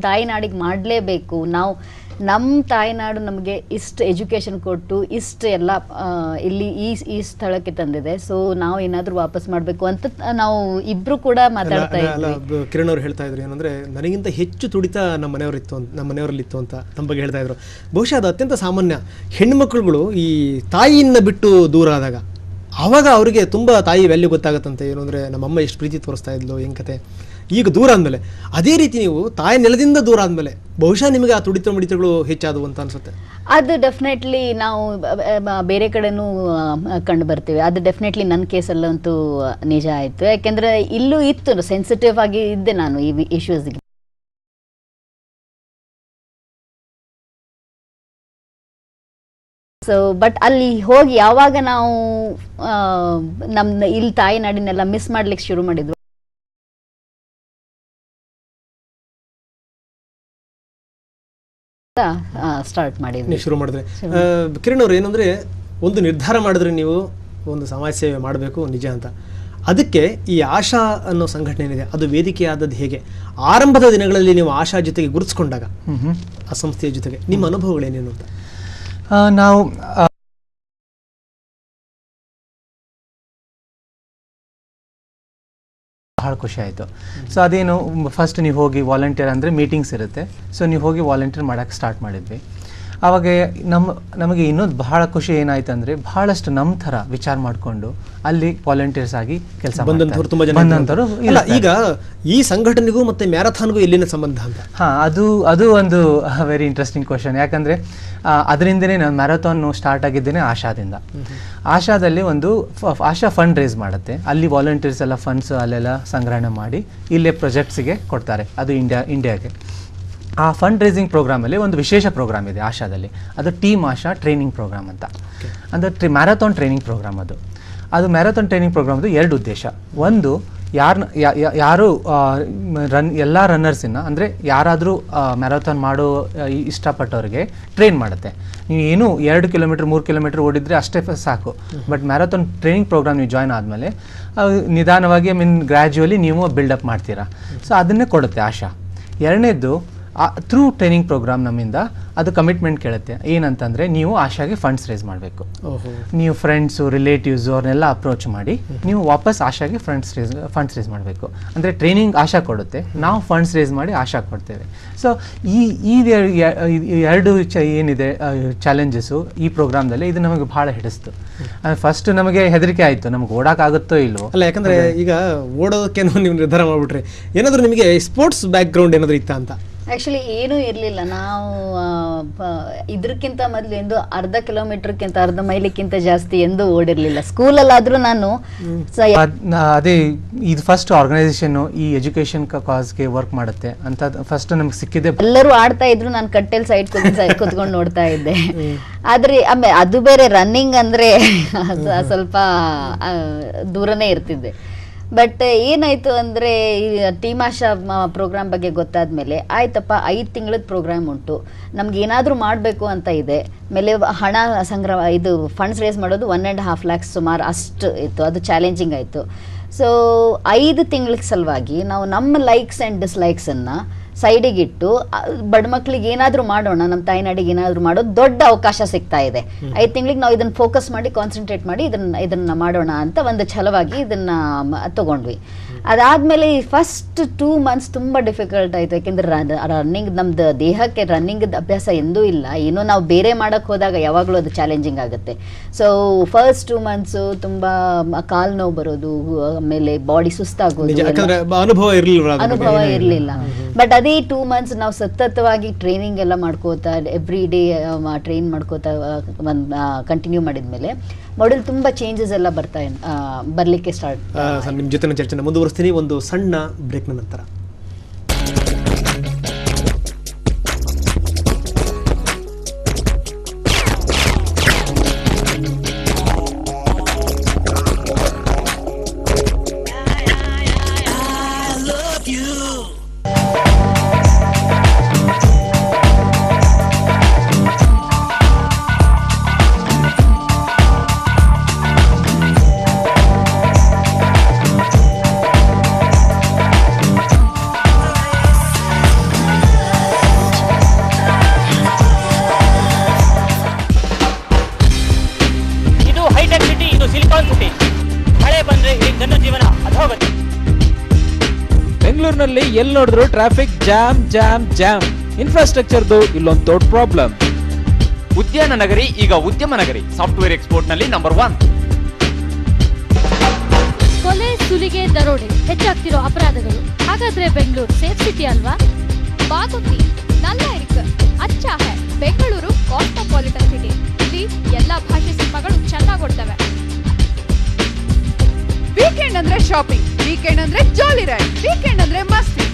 ತಾಯಿನಾಡಿಗೆ ಮಾಡಲೇಬೇಕು, ನಾವು ನಮ್ಮ ತಾಯಿನಾಡು ನಮಗೆ ಇಷ್ಟು ಎಜುಕೇಷನ್ ಕೊಟ್ಟು ಇಷ್ಟು ಎಲ್ಲ ಇಲ್ಲಿ ಈ ಸ್ಥಳಕ್ಕೆ ತಂದಿದೆ. ಸೊ ನಾವು ಏನಾದರೂ ವಾಪಸ್ ಮಾಡಬೇಕು ಅಂತ ನಾವು ಇಬ್ರು ಕೂಡ ಮಾತಾಡ್ತಾ ಇದ್ವಿ. ಕಿರಣ್ ಅವ್ರು ಹೇಳ್ತಾ ಇದ್ರು ಏನಂದ್ರೆ, ನನಗಿಂತ ಹೆಚ್ಚು ತುಡಿತ ನಮ್ಮ ಮನೆಯವರಲ್ಲಿತ್ತು ಅಂತ ನಮ್ಮ ಬಗ್ಗೆ ಹೇಳ್ತಾ ಇದ್ರು. ಬಹುಶಃ ಅದು ಅತ್ಯಂತ ಸಾಮಾನ್ಯ. ಹೆಣ್ಮಕ್ಳುಗಳು ಈ ತಾಯಿಯಿಂದ ಬಿಟ್ಟು ದೂರ ಆದಾಗ ಆವಾಗ ಅವರಿಗೆ ತುಂಬ ತಾಯಿ ವ್ಯಾಲ್ಯೂ ಗೊತ್ತಾಗತ್ತಂತೆ. ಏನು ಅಂದರೆ ನಮ್ಮಮ್ಮ ಎಷ್ಟು ಪ್ರೀತಿ ತೋರಿಸ್ತಾ ಇದ್ಲು, ಹೆಂಗೆ ಕತೆ. ಈಗ ದೂರ ಆದಮೇಲೆ ಅದೇ ರೀತಿ ನೀವು ತಾಯಿ ನೆಲದಿಂದ ದೂರ ಆದಮೇಲೆ ಬಹುಶಃ ನಿಮಗೆ ಆ ತುಡಿತ ಮಿಡಿತಗಳು ಹೆಚ್ಚಾದವು ಅಂತ ಅನ್ಸುತ್ತೆ. ಅದು ಡೆಫಿನೆಟ್ಲಿ ನಾವು ಬೇರೆ ಕಡೆನೂ ಕಂಡು ಬರ್ತೀವಿ. ಅದು ಡೆಫಿನೆಟ್ಲಿ ನನ್ನ ಕೇಸಲ್ಲಂತೂ ನಿಜ ಆಯಿತು. ಯಾಕೆಂದರೆ ಇಲ್ಲೂ ಇತ್ತು, ಸೆನ್ಸಿಟಿವ್ ಆಗಿ ಇದ್ದೆ ನಾನು ಈ ಇಶ್ಯೂಸ್ಗೆ. ಸೊ ಬಟ್ ಅಲ್ಲಿ ಹೋಗಿ ಯಾವಾಗ ನಾವು ನಮ್ಮ ಇಲ್ಲಿ ತಾಯಿನಾಡಿನೆಲ್ಲ ಮಿಸ್ ಮಾಡ್ಲಿಕ್ಕೆ ಶುರು ಮಾಡಿದ್ವು, ಸ್ಟಾರ್ಟ್ ಮಾಡಿದ್ವಿ, ಶುರು ಮಾಡಿದ್ರೆ. ಕಿರಣ್ ಅವ್ರು ಏನಂದ್ರೆ, ಒಂದು ನಿರ್ಧಾರ ಮಾಡಿದ್ರೆ ನೀವು ಒಂದು ಸಮಾಜ ಸೇವೆ ಮಾಡಬೇಕು ನಿಜ ಅಂತ, ಅದಕ್ಕೆ ಈ ಆಶಾ ಅನ್ನೋ ಸಂಘಟನೆ ಏನಿದೆ ಅದು ವೇದಿಕೆ ಆದದ್ದು ಹೇಗೆ? ಆರಂಭದ ದಿನಗಳಲ್ಲಿ ನೀವು ಆಶಾ ಜೊತೆಗೆ ಗುರುತಿಸ್ಕೊಂಡಾಗ ಆ ಸಂಸ್ಥೆಯ ಜೊತೆಗೆ ನಿಮ್ಮ ಅನುಭವಗಳೇನೇನು ಅಂತ? ನಾವು ಭಾಳ ಖುಷಿ ಆಯಿತು. ಸೊ ಅದೇನು ಫಸ್ಟ್ ನೀವು ಹೋಗಿ ವಾಲಂಟಿಯರ್ ಅಂದರೆ ಮೀಟಿಂಗ್ಸ್ ಇರುತ್ತೆ, ಸೊ ನೀವು ಹೋಗಿ ವಾಲಂಟಿಯರ್ ಮಾಡೋಕ್ಕೆ ಸ್ಟಾರ್ಟ್ ಮಾಡಿದ್ವಿ. ಆವಾಗ ನಮಗೆ ಇನ್ನೊಂದು ಬಹಳ ಖುಷಿ ಏನಾಯ್ತು ಅಂದರೆ ಬಹಳಷ್ಟು ನಮ್ಮ ಥರ ವಿಚಾರ ಮಾಡಿಕೊಂಡು ಅಲ್ಲಿ ವಾಲಂಟಿಯರ್ಸ್ ಆಗಿ ಕೆಲಸ ಬಂದಂಥವ್ರು ತುಂಬ ಜನ ಬಂದಂಥವ್ರು. ಈಗ ಈ ಸಂಘಟನೆಗೂ ಮತ್ತೆ ಮ್ಯಾರಥಾನ್ಗೂ ಎಲ್ಲಿನ ಸಂಬಂಧ ಅಂತ? ಹಾಂ, ಅದು ಒಂದು ವೆರಿ ಇಂಟ್ರೆಸ್ಟಿಂಗ್ ಕ್ವಶನ್. ಯಾಕಂದರೆ ಅದರಿಂದನೇ ನಾನು ಮ್ಯಾರಥಾನ್ ಸ್ಟಾರ್ಟ್ ಆಗಿದ್ದೇನೆ ಆಶಾದಿಂದ. ಆಶಾದಲ್ಲಿ ಆಶಾ ಫಂಡ್ ರೇಸ್ ಮಾಡುತ್ತೆ. ಅಲ್ಲಿ ವಾಲಂಟಿಯರ್ಸ್ ಎಲ್ಲ ಫಂಡ್ಸ್ ಅಲ್ಲೆಲ್ಲ ಸಂಗ್ರಹಣೆ ಮಾಡಿ ಇಲ್ಲೇ ಪ್ರಾಜೆಕ್ಟ್ಸಿಗೆ ಕೊಡ್ತಾರೆ, ಅದು ಇಂಡಿಯಾಗೆ. ಆ ಫಂಡ್ ರೇಸಿಂಗ್ ಪ್ರೋಗ್ರಾಮಲ್ಲಿ ಒಂದು ವಿಶೇಷ ಪ್ರೋಗ್ರಾಮ್ ಇದೆ ಆಶಾದಲ್ಲಿ, ಅದು ಟೀಮ್ ಆಶಾ ಟ್ರೈನಿಂಗ್ ಪ್ರೋಗ್ರಾಮ್ ಅಂತ. ಅಂದರೆ ಮ್ಯಾರಥಾನ್ ಟ್ರೈನಿಂಗ್ ಪ್ರೋಗ್ರಾಮ್ ಅದು ಮ್ಯಾರಥಾನ್ ಟ್ರೈನಿಂಗ್ ಪ್ರೋಗ್ರಾಮ್ದು 2 ಉದ್ದೇಶ. ಒಂದು, ಯಾರು ಎಲ್ಲ ರನ್ನರ್ಸನ್ನ ಅಂದರೆ ಯಾರಾದರೂ ಮ್ಯಾರಥಾನ್ ಮಾಡೋ ಇಷ್ಟಪಟ್ಟವ್ರಿಗೆ ಟ್ರೈನ್ ಮಾಡುತ್ತೆ. ನೀವು ಏನು 2 ಕಿಲೋಮೀಟರ್ 3 ಕಿಲೋಮೀಟರ್ ಓಡಿದರೆ ಅಷ್ಟೇ ಸಾಕು. ಬಟ್ ಮ್ಯಾರಥಾನ್ ಟ್ರೈನಿಂಗ್ ಪ್ರೋಗ್ರಾಮ್ ನೀವು ಜಾಯ್ನ್ ಆದಮೇಲೆ ನಿಧಾನವಾಗಿ ಗ್ರ್ಯಾಜುವಲಿ ನೀವು ಬಿಲ್ಡಪ್ ಮಾಡ್ತೀರಾ. ಸೊ ಅದನ್ನೇ ಕೊಡುತ್ತೆ ಆಶಾ. ಎರಡನೇದು, ಥ್ರೂ ಟ್ರೈನಿಂಗ್ ಪ್ರೋಗ್ರಾಮ್ ನಮ್ಮಿಂದ ಅದು ಕಮಿಟ್ಮೆಂಟ್ ಕೇಳುತ್ತೆ. ಏನಂತಂದರೆ ನೀವು ಆಶಾಗೆ ಫಂಡ್ಸ್ ರೇಸ್ ಮಾಡಬೇಕು. ನೀವು ಫ್ರೆಂಡ್ಸು ರಿಲೇಟಿವ್ಸು ಅವ್ರನ್ನೆಲ್ಲ ಅಪ್ರೋಚ್ ಮಾಡಿ ನೀವು ವಾಪಸ್ ಆಶಾಗೆ ಫಂಡ್ಸ್ ರೇಸ್ ಮಾಡಬೇಕು. ಅಂದರೆ ಟ್ರೈನಿಂಗ್ ಆಶಾ ಕೊಡುತ್ತೆ, ನಾವು ಫಂಡ್ಸ್ ರೇಸ್ ಮಾಡಿ ಆಶಾ ಕೊಡ್ತೇವೆ. ಸೊ ಈ 2 ಏನಿದೆ ಚಾಲೆಂಜಸ್ಸು ಈ ಪ್ರೋಗ್ರಾಮ್ದಲ್ಲಿ, ಇದು ನಮಗೆ ಭಾಳ ಹಿಡಿಸ್ತು. ಫಸ್ಟ್ ನಮಗೆ ಹೆದರಿಕೆ ಆಯಿತು, ನಮ್ಗೆ ಓಡೋಕ್ಕಾಗುತ್ತೋ ಇಲ್ವೋ. ಅಲ್ಲ, ಯಾಕಂದರೆ ಈಗ ಓಡೋದಕ್ಕೇನೋ ನೀವು ನಿರ್ಧಾರ ಮಾಡಿಬಿಟ್ರಿ. ಏನಾದರೂ ನಿಮಗೆ ಸ್ಪೋರ್ಟ್ಸ್ ಬ್ಯಾಕ್ಗ್ರೌಂಡ್ ಏನಾದರೂ ಇತ್ತಾ ಅಂತ? ಆ್ಯಕ್ಚುಲಿ ಏನೂ ಇರಲಿಲ್ಲ. ನಾವು ಇದಕ್ಕಿಂತ ಮೊದಲು ಎಂದು ಅರ್ಧ ಕಿಲೋಮೀಟರ್ಕ್ಕಿಂತ ಅರ್ಧ ಮೈಲಿಕ್ಕಿಂತ ಜಾಸ್ತಿ ಎಂದು ಓಡಿರಲಿಲ್ಲ. ಸ್ಕೂಲಲ್ಲಾದರೂ ನಾನು ಅದೇ ಇದು ಫಸ್ಟ್ ಆರ್ಗನೈಸೇಷನ್ನು ಈ ಎಜುಕೇಷನ್ ಕಾಸ್ಗೆ ವರ್ಕ್ ಮಾಡುತ್ತೆ ಅಂತ ಫಸ್ಟ್ ನಮ್ಗೆ ಸಿಕ್ಕಿದೆ. ಎಲ್ಲರೂ ಆಡ್ತಾ ಇದ್ರು, ನಾನು ಕಟ್ಟೆಲ್ ಸೈಡ್ ಕುತ್ಕೊಂಡು ನೋಡ್ತಾ ಇದ್ದೆ. ಆದ್ರೆ ಅದು ಬೇರೆ ರನ್ನಿಂಗ್ ಅಂದ್ರೆ ಸ್ವಲ್ಪ ದೂರನೇ ಇರ್ತಿದ್ದೆ. ಬಟ್ ಏನಾಯ್ತು ಅಂದರೆ ಈ ಟೀಮ್ ಆಶಾ ಪ್ರೋಗ್ರಾಮ್ ಬಗ್ಗೆ ಗೊತ್ತಾದ್ಮೇಲೆ ಆಯ್ತಪ್ಪ 5 ತಿಂಗಳದ ಪ್ರೋಗ್ರಾಮ್ ಉಂಟು, ನಮ್ಗೆ ಏನಾದರೂ ಮಾಡಬೇಕು ಅಂತ ಇದೆ. ಆಮೇಲೆ ಹಣ ಸಂಗ್ರಹ, ಇದು ಫಂಡ್ಸ್ ರೇಸ್ ಮಾಡೋದು 1.5 lakhs ಸುಮಾರು ಅಷ್ಟು ಇತ್ತು. ಅದು ಚಾಲೆಂಜಿಂಗ್ ಆಯಿತು. ಸೊ 5 ತಿಂಗಳ ಸಲುವಾಗಿ ನಾವು ನಮ್ಮ ಲೈಕ್ಸ್ ಆ್ಯಂಡ್ ಡಿಸ್ಲೈಕ್ಸನ್ನು ಸೈಡಿಗಿಟ್ಟು ಬಡ ಮಕ್ಕಳಿಗೆ ಏನಾದರೂ ಮಾಡೋಣ, ನಮ್ಮ ತಾಯಿನಾಡಿಗೆ ಏನಾದರೂ ಮಾಡೋದು ದೊಡ್ಡ ಅವಕಾಶ ಸಿಗ್ತಾ ಇದೆ. 5 ತಿಂಗಳಿಗೆ ನಾವು ಇದನ್ನು ಫೋಕಸ್ ಮಾಡಿ ಕಾನ್ಸಂಟ್ರೇಟ್ ಮಾಡಿ ಇದನ್ನು ಮಾಡೋಣ ಅಂತ ಒಂದು ಛಲವಾಗಿ ಇದನ್ನು ತಗೊಂಡ್ವಿ. ಅದಾದಮೇಲೆ ಫಸ್ಟ್ 2 months ತುಂಬ ಡಿಫಿಕಲ್ಟ್ ಆಯಿತು. ಯಾಕೆಂದರೆ ರನ್ನಿಂಗ್ ನಮ್ಮದು ದೇಹಕ್ಕೆ ರನ್ನಿಂಗ್ ಅಭ್ಯಾಸ ಎಂದೂ ಇಲ್ಲ. ಏನೋ ನಾವು ಬೇರೆ ಮಾಡೋಕ್ಕೆ ಹೋದಾಗ ಯಾವಾಗಲೂ ಅದು ಚಾಲೆಂಜಿಂಗ್ ಆಗುತ್ತೆ. ಸೊ ಫಸ್ಟ್ 2 months ತುಂಬ ಕಾಲು ನೋವು ಬರೋದು, ಆಮೇಲೆ ಬಾಡಿ ಸುಸ್ತಾಗೋದು, ಅನುಭವ ಇರಲಿಲ್ಲ. ಬಟ್ ಅದೇ 2 months ನಾವು ಸತತವಾಗಿ ಟ್ರೈನಿಂಗ್ ಎಲ್ಲ ಮಾಡ್ಕೋತಾ ಎವ್ರಿ ಡೇ ಟ್ರೈನ್ ಮಾಡ್ಕೋತಾ ಕಂಟಿನ್ಯೂ ಮಾಡಿದ್ಮೇಲೆ ಮಾಡಲ್ ತುಂಬ ಚೇಂಜಸ್ ಎಲ್ಲ ಬರಲಿಕ್ಕೆ ಸ್ಟಾರ್ಟ್. ನಿಮ್ಮ ಜೊತೆ ಚರ್ಚೆನ ಮುಂದುವರಿಸ್ತೀನಿ ಒಂದು ಸಣ್ಣ ಬ್ರೇಕ್ನ ನಂತರ. ಬೆಂಗಳೂರಿನಲ್ಲಿ ಎಲ್ಲಿ ನೋಡಿದ್ರು ಟ್ರಾಫಿಕ್ ಜಾಮ್. ಇನ್ಫ್ರಾಸ್ಟ್ರಕ್ಚರ್ದು ಇಲ್ಲೊಂದು ದೊಡ್ಡ ಪ್ರಾಬ್ಲಮ್. ಉದ್ಯಾನ ನಗರಿ ಈಗ ಉದ್ಯಮ ನಗರಿ, ಸಾಫ್ಟ್ವೇರ್ ಎಕ್ಸ್ಪೋರ್ಟ್ ನಲ್ಲಿ ನಂಬರ್ 1. ಕೊಲೆ, ಸುಲಿಗೆ, ದರೋಡೆ ಹೆಚ್ಚಾಗ್ತಿರೋ ಅಪರಾಧಗಳು. ಹಾಗಾದ್ರೆ ಬೆಂಗಳೂರು ಸೇಫ್ ಸಿಟಿ ಅಲ್ವಾ? ಬಾಗುತ್ತಿ ನಲ್ಲ ಇருக்கு ಅಚ್ಚಾ ಹೈ. Bengaluru cosmopolitan city. ಇಲ್ಲಿ ಎಲ್ಲಾ ಭಾಷೆ ಸಿನಿಮಾಗಳು ಚೆನ್ನಾಗಿ ಓಡ್ತವೆ. ವೀಕೆಂಡ್ ಅಂದ್ರೆ ಶಾಪಿಂಗ್, ವೀಕೆಂಡ್ ಅಂದ್ರೆ ಜಾಲಿ ರೈಡ್, ವೀಕೆಂಡ್ ಅಂದ್ರೆ ಮಸ್ತಿ.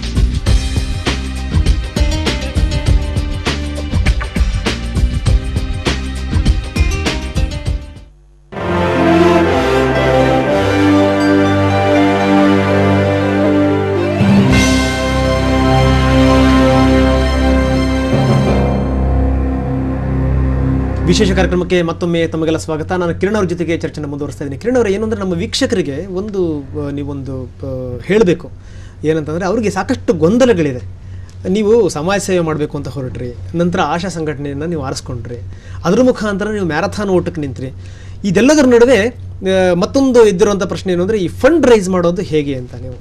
ವಿಶೇಷ ಕಾರ್ಯಕ್ರಮಕ್ಕೆ ಮತ್ತೊಮ್ಮೆ ತಮಗೆಲ್ಲ ಸ್ವಾಗತ. ನಾನು ಕಿರಣ್ ಅವ್ರ ಜೊತೆಗೆ ಚರ್ಚೆನ ಮುಂದುವರಿಸ್ತಾ ಇದ್ದೀನಿ. ಕಿರಣ್ ಅವರೇ, ಏನಂದರೆ ನಮ್ಮ ವೀಕ್ಷಕರಿಗೆ ನೀವೊಂದು ಹೇಳಬೇಕು. ಏನಂತಂದರೆ ಅವರಿಗೆ ಸಾಕಷ್ಟು ಗೊಂದಲಗಳಿದೆ. ನೀವು ಸಮಾಜ ಸೇವೆ ಮಾಡಬೇಕು ಅಂತ ಹೊರಟ್ರಿ, ನಂತರ ಆಶಾ ಸಂಘಟನೆಯನ್ನು ನೀವು ಆರಿಸ್ಕೊಂಡ್ರಿ, ಅದರ ಮುಖಾಂತರ ನೀವು ಮ್ಯಾರಥಾನ್ ಓಟಕ್ಕೆ ನಿಂತ್ರಿ. ಇದೆಲ್ಲದರ ನಡುವೆ ಮತ್ತೊಂದು ಇದ್ದಿರುವಂಥ ಪ್ರಶ್ನೆ ಏನು ಅಂದರೆ ಈ ಫಂಡ್ ರೈಸ್ ಮಾಡೋದು ಹೇಗೆ ಅಂತ. ನೀವು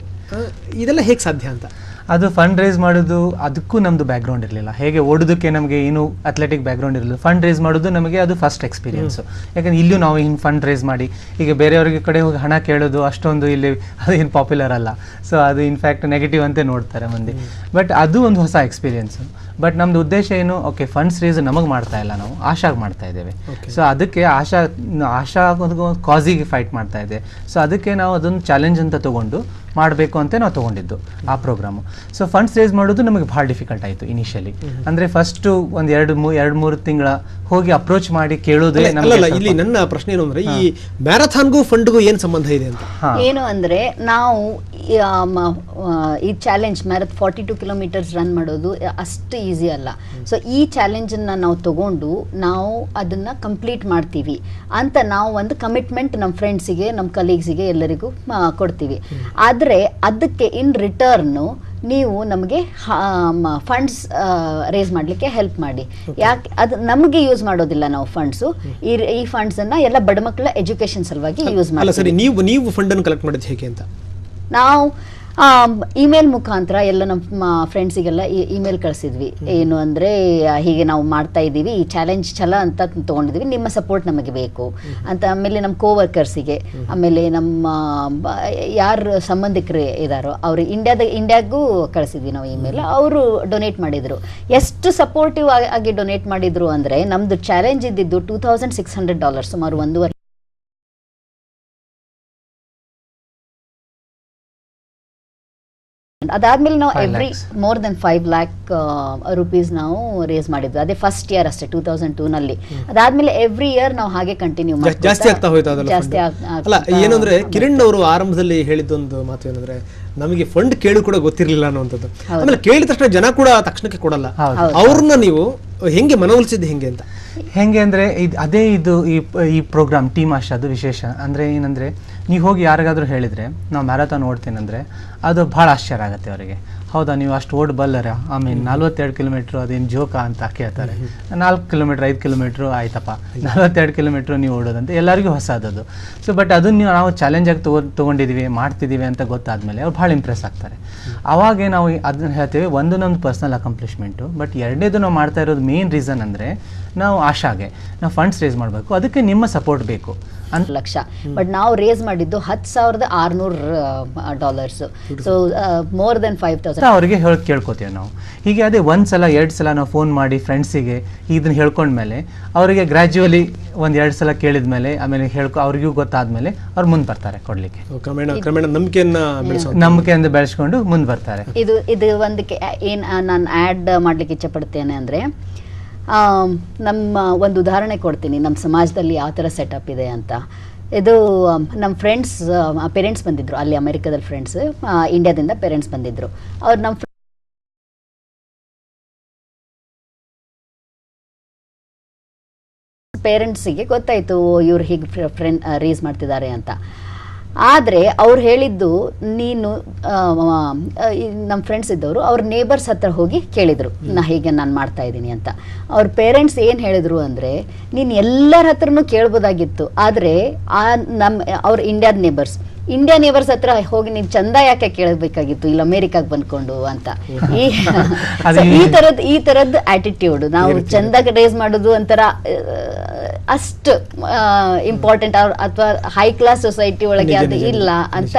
ಇದೆಲ್ಲ ಹೇಗೆ ಸಾಧ್ಯ ಅಂತ? ಅದು ಫಂಡ್ ರೇಸ್ ಮಾಡೋದು, ಅದಕ್ಕೂ ನಮ್ಮದು ಬ್ಯಾಕ್ಗ್ರೌಂಡ್ ಇರಲಿಲ್ಲ. ಹೇಗೆ ಓಡೋದಕ್ಕೆ ನಮಗೆ ಏನು ಅಥ್ಲೆಟಿಕ್ ಬ್ಯಾಕ್ಗ್ರೌಂಡ್ ಇರಲಿಲ್ಲ. ಫಂಡ್ ರೇಸ್ ಮಾಡೋದು ನಮಗೆ ಅದು ಫಸ್ಟ್ ಎಕ್ಸ್ಪೀರಿಯನ್ಸು. ಯಾಕಂದರೆ ಇಲ್ಲೂ ನಾವು ಹಿಂಗೆ ಫಂಡ್ ರೇಸ್ ಮಾಡಿ ಈಗ ಬೇರೆಯವ್ರಿಗೆ ಕಡೆ ಹೋಗಿ ಹಣ ಕೇಳೋದು ಅಷ್ಟೊಂದು ಇಲ್ಲಿ ಅದು ಏನು ಪಾಪ್ಯುಲರ್ ಅಲ್ಲ. ಸೊ ಅದು ಇನ್ಫ್ಯಾಕ್ಟ್ ನೆಗೆಟಿವ್ ಅಂತೆ ನೋಡ್ತಾರೆ ಮಂದಿ. ಬಟ್ ಅದು ಒಂದು ಹೊಸ ಎಕ್ಸ್ಪೀರಿಯನ್ಸು. ಬಟ್ ನಮ್ಮದು ಉದ್ದೇಶ ಏನು, ಓಕೆ ಫಂಡ್ಸ್ ರೇಸ್ ನಮಗೆ ಮಾಡ್ತಾ ಇಲ್ಲ, ನಾವು ಆಶಾಗೆ ಮಾಡ್ತಾ ಇದ್ದೇವೆ. ಸೊ ಅದಕ್ಕೆ ಆಶಾ ಒಂದು ಕಾಸಿಗೆ ಫೈಟ್ ಮಾಡ್ತಾ ಇದೆ. ಸೊ ಅದಕ್ಕೆ ನಾವು ಅದೊಂದು ಚಾಲೆಂಜ್ ಅಂತ ತೊಗೊಂಡು ಮಾಡಬೇಕು ಅಂತ ನಾವು ತೊಗೊಂಡಿದ್ದು ಆ ಪ್ರೋಗ್ರಾಮು. ಸೊ ಫಂಡ್ಸ್ ರೇಸ್ ಮಾಡೋದು ನಮಗೆ ಭಾಳ ಡಿಫಿಕಲ್ಟ್ ಆಯಿತು ಇನಿಷಿಯಲಿ. ಅಂದರೆ ಫಸ್ಟು ಒಂದು ಎರಡು ಮೂರು ತಿಂಗಳ ಹೋಗಿ ಅಪ್ರೋಚ್ ಮಾಡಿ ಕೇಳೋದೇ. ಇಲ್ಲಿ ನನ್ನ ಪ್ರಶ್ನೆ ಏನು ಅಂದರೆ, ಈ ಮ್ಯಾರಥಾನ್ಗೂ ಫಂಡ್ಗೂ ಏನು ಸಂಬಂಧ ಇದೆ ಅಂತ? ಏನು ಅಂದರೆ, ನಾವು ಈ ಚಾಲೆಂಜ್ 42 ಕಿಲೋಮೀಟರ್ಸ್ ರನ್ ಮಾಡೋದು ಅಷ್ಟು ಈಸಿ ಅಲ್ಲ. ಸೊ ಈ ಚಾಲೆಂಜನ್ನು ನಾವು ತಗೊಂಡು ನಾವು ಅದನ್ನು ಕಂಪ್ಲೀಟ್ ಮಾಡ್ತೀವಿ ಅಂತ ನಾವು ಒಂದು ಕಮಿಟ್ಮೆಂಟ್ ನಮ್ಮ ಫ್ರೆಂಡ್ಸಿಗೆ, ನಮ್ಮ ಕಲೀಗ್ಸಿಗೆ ಎಲ್ಲರಿಗೂ ಕೊಡ್ತೀವಿ. ಆದರೆ ಅದಕ್ಕೆ ಇನ್ ರಿಟರ್ನು ನೀವು ನಮಗೆ ಫಂಡ್ಸ್ ರೇಸ್ ಮಾಡಲಿಕ್ಕೆ ಹೆಲ್ಪ್ ಮಾಡಿ. ಯಾಕೆ ಅದು ನಮಗೆ ಯೂಸ್ ಮಾಡೋದಿಲ್ಲ ನಾವು ಫಂಡ್ಸು. ಈ ಫಂಡ್ಸನ್ನು ಎಲ್ಲ ಬಡ ಮಕ್ಕಳ ಎಜುಕೇಷನ್ ಸಲುವಾಗಿ ಯೂಸ್ ಮಾಡಿ. ಸರಿ, ನೀವು ಫಂಡನ್ನು ಕಲೆಕ್ಟ್ ಮಾಡಿದ್ದು ಹೇಗೆ ಅಂತ? ನಾವು ಇಮೇಲ್ ಮುಖಾಂತರ ಎಲ್ಲ ನಮ್ಮ ಫ್ರೆಂಡ್ಸಿಗೆಲ್ಲ ಇಮೇಲ್ ಕಳಿಸಿದ್ವಿ. ಏನು ಅಂದರೆ, ಹೀಗೆ ನಾವು ಮಾಡ್ತಾ ಇದ್ದೀವಿ, ಈ ಚಾಲೆಂಜ್ ಚಲ ಅಂತ ತೊಗೊಂಡಿದ್ದೀವಿ, ನಿಮ್ಮ ಸಪೋರ್ಟ್ ನಮಗೆ ಬೇಕು ಅಂತ. ಆಮೇಲೆ ನಮ್ಮ ಕೋವರ್ಕರ್ಸಿಗೆ, ಆಮೇಲೆ ನಮ್ಮ ಯಾರು ಸಂಬಂಧಿಕರು ಇದ್ದಾರೋ ಅವರು ಇಂಡಿಯಾಗೂ ಕಳಿಸಿದ್ವಿ ನಾವು ಇಮೇಲ್. ಅವರು ಡೊನೇಟ್ ಮಾಡಿದರು. ಎಷ್ಟು ಸಪೋರ್ಟಿವ್ ಆಗಿ ಡೊನೇಟ್ ಮಾಡಿದರು ಅಂದರೆ, ನಮ್ಮದು ಚಾಲೆಂಜ್ ಇದ್ದಿದ್ದು $2,600, ಸುಮಾರು 1.5. ಅದಾದ್ಮೇಲೆ ನಾವು every more than 5 lakh rupees ನಾವು ರೇಸ್ ಮಾಡಿದ್ವಿ. ಅದೇ ಫಸ್ಟ್ ಇಯರ್ ಅಷ್ಟೇ 2002ನಲ್ಲಿ. ಅದಾದ್ಮೇಲೆ ಎವ್ರಿ ಇಯರ್ ನಾವು ಹಾಗೆ ಕಂಟಿನ್ಯೂ ಮಾಡಿ ಜಾಸ್ತಿ ಆಗ್ತಾ ಹೋಯ್ತು. ಅಲ್ಲ, ಏನಂದ್ರೆ ಕಿರಣ್ ಅವರು ಆರಂಭದಲ್ಲಿ ಹೇಳಿದ್ದೊಂದು ಮಾತು ಏನಂದ್ರೆ, ನಮಗೆ ಫಂಡ್ ಕೇಳಿ ಕೂಡ ಗೊತ್ತಿರಲಿಲ್ಲ ಅನ್ನುವಂಥದ್ದು. ಆಮೇಲೆ ಕೇಳಿದ ತಕ್ಷಣ ಜನ ಕೂಡ ತಕ್ಷಣಕ್ಕೆ ಕೊಡಲ್ಲ. ಅವ್ರನ್ನ ನೀವು ಹೆಂಗೆ ಮನವೊಲಿಸಿದ್ದು ಹೆಂಗೆ ಅಂತ? ಹೆಂಗೆ ಅಂದರೆ ಇದು ಈ ಪ್ರೋಗ್ರಾಮ್ ಟೀಮ್ ಆಶಾದು ವಿಶೇಷ ಅಂದರೆ ಏನಂದರೆ, ನೀವು ಹೋಗಿ ಯಾರಿಗಾದರೂ ಹೇಳಿದರೆ ನಾವು ಮ್ಯಾರಥಾನ್ ಓಡ್ತೀನಂದರೆ ಅದು ಭಾಳ ಆಶ್ಚರ್ಯ ಆಗುತ್ತೆ ಅವರಿಗೆ. ಹೌದಾ, ನೀವು ಅಷ್ಟು ಓಡಬಲ್ಲರ? ಆಮೇಲೆ 42 ಕಿಲೋಮೀಟ್ರು ಅದೇನು ಜೋಕಾ ಅಂತ ಕೇಳ್ತಾರೆ. 4 ಕಿಲೋಮೀಟ್ರ್ 5 ಕಿಲೋಮೀಟ್ರು ಆಯ್ತಪ್ಪ, 42 ಕಿಲೋಮೀಟ್ರು ನೀವು ಓಡೋದಂತೆ ಎಲ್ಲರಿಗೂ ಹೊಸದದು. ಸೊ ಬಟ್ ಅದನ್ನು ನಾವು ಚಾಲೆಂಜಾಗಿ ತೊಗೊಂಡಿದ್ದೀವಿ, ಮಾಡ್ತಿದ್ದೀವಿ ಅಂತ ಗೊತ್ತಾದಮೇಲೆ ಅವ್ರು ಭಾಳ ಇಂಪ್ರೆಸ್ ಆಗ್ತಾರೆ. ಅವಾಗೇ ನಾವು ಅದನ್ನು ಹೇಳ್ತೀವಿ, ಒಂದು ನಮ್ಮದು ಪರ್ಸ್ನಲ್ ಅಕಾಂಪ್ಲಿಷ್ಮೆಂಟು. ಬಟ್ ಎರಡನೇದು ನಾವು ಮಾಡ್ತಾ ಇರೋದು ಮೇನ್ ರೀಸನ್ ಅಂದರೆ, ನಾವು ಆಶಾಗೆ ನಾವು ಫಂಡ್ಸ್ ರೇಸ್ ಮಾಡಬೇಕು, ಅದಕ್ಕೆ ನಿಮ್ಮ ಸಪೋರ್ಟ್ ಬೇಕು ಅಂತ ಲಕ್ಷ. ಬಟ್ ನಾವು ರೇಸ್ ಮಾಡಿದ್ದು $10,600. ಸೊ ಮೋರ್ ದೆನ್ 5,000 ಅವರಿಗೆ ಕೇಳ್ಕೊತೀವಿ ನಾವು. ಹೀಗೆ ಅದೇ 1 ಸಲ 2 ಸಲ ನಾವು ಫೋನ್ ಮಾಡಿ ಫ್ರೆಂಡ್ಸಿಗೆ ಇದನ್ನ ಹೇಳ್ಕೊಂಡ್ಮೇಲೆ ಅವರಿಗೆ ಗ್ರ್ಯಾಜುವಲಿ 1-2 ಸಲ ಕೇಳಿದ್ಮೇಲೆ ಆಮೇಲೆ ಅವ್ರಿಗೂ ಗೊತ್ತಾದ್ಮೇಲೆ ಅವ್ರು ಮುಂದೆ ಬರ್ತಾರೆ ಕೊಡ್ಲಿಕ್ಕೆ. ನಂಬಿಕೆಯಿಂದ ಬೆಳೆಸ್ಕೊಂಡು ಮುಂದೆ ಬರ್ತಾರೆ. ಇದು ಒಂದಕ್ಕೆ ಏನು ನಾನು ಆ್ಯಡ್ ಮಾಡ್ಲಿಕ್ಕೆ ಇಚ್ಛೆ ಪಡ್ತೇನೆ ಅಂದರೆ, ನಮ್ಮ ಒಂದು ಉದಾಹರಣೆ ಕೊಡ್ತೀನಿ ನಮ್ಮ ಸಮಾಜದಲ್ಲಿ ಯಾವ ಥರ ಸೆಟಪ್ ಇದೆ ಅಂತ. ಇದು ನಮ್ಮ ಪೇರೆಂಟ್ಸ್ ಬಂದಿದ್ದರು, ಅಲ್ಲಿ ಅಮೆರಿಕದಲ್ಲಿ ಫ್ರೆಂಡ್ಸ್, ಇಂಡಿಯಾದಿಂದ ಪೇರೆಂಟ್ಸ್ ಬಂದಿದ್ದರು. ಅವ್ರು ನಮ್ಮ ಪೇರೆಂಟ್ಸಿಗೆ ಗೊತ್ತಾಯಿತು ಇವ್ರು ಹೀಗೆ ರೇಸ್ ಮಾಡ್ತಿದ್ದಾರೆ ಅಂತ. ಆದರೆ ಅವ್ರು ಹೇಳಿದ್ದು, ನೀನು ನಮ್ಮ ಫ್ರೆಂಡ್ಸ್ ಇದ್ದವರು ಅವ್ರ ನೇಬರ್ಸ್ ಹತ್ರ ಹೋಗಿ ಕೇಳಿದರು, ಹೀಗೆ ನಾನು ಮಾಡ್ತಾ ಇದ್ದೀನಿ ಅಂತ. ಅವ್ರ ಪೇರೆಂಟ್ಸ್ ಏನು ಹೇಳಿದರು ಅಂದರೆ, ನೀನು ಎಲ್ಲರ ಹತ್ರನೂ ಕೇಳ್ಬೋದಾಗಿತ್ತು, ಆದರೆ ಅವ್ರ ಇಂಡಿಯಾದ ನೇಬರ್ಸ್ ಹತ್ರ ಹೋಗಿ ನೀನು ಚಂದ ಯಾಕೆ ಕೇಳಬೇಕಾಗಿತ್ತು ಇಲ್ಲಿ ಅಮೇರಿಕಾಗೆ ಬಂದ್ಕೊಂಡು ಅಂತ. ಈ ಥರದ್ದು ಆಟಿಟ್ಯೂಡ್. ನಾವು ಚಂದ ರೇಸ್ ಮಾಡೋದು ಒಂಥರ ಅಷ್ಟು ಇಂಪಾರ್ಟೆಂಟ್ ಅಥವಾ ಹೈ ಕ್ಲಾಸ್ ಸೊಸೈಟಿ ಒಳಗೆ ಅದು ಇಲ್ಲ ಅಂತ,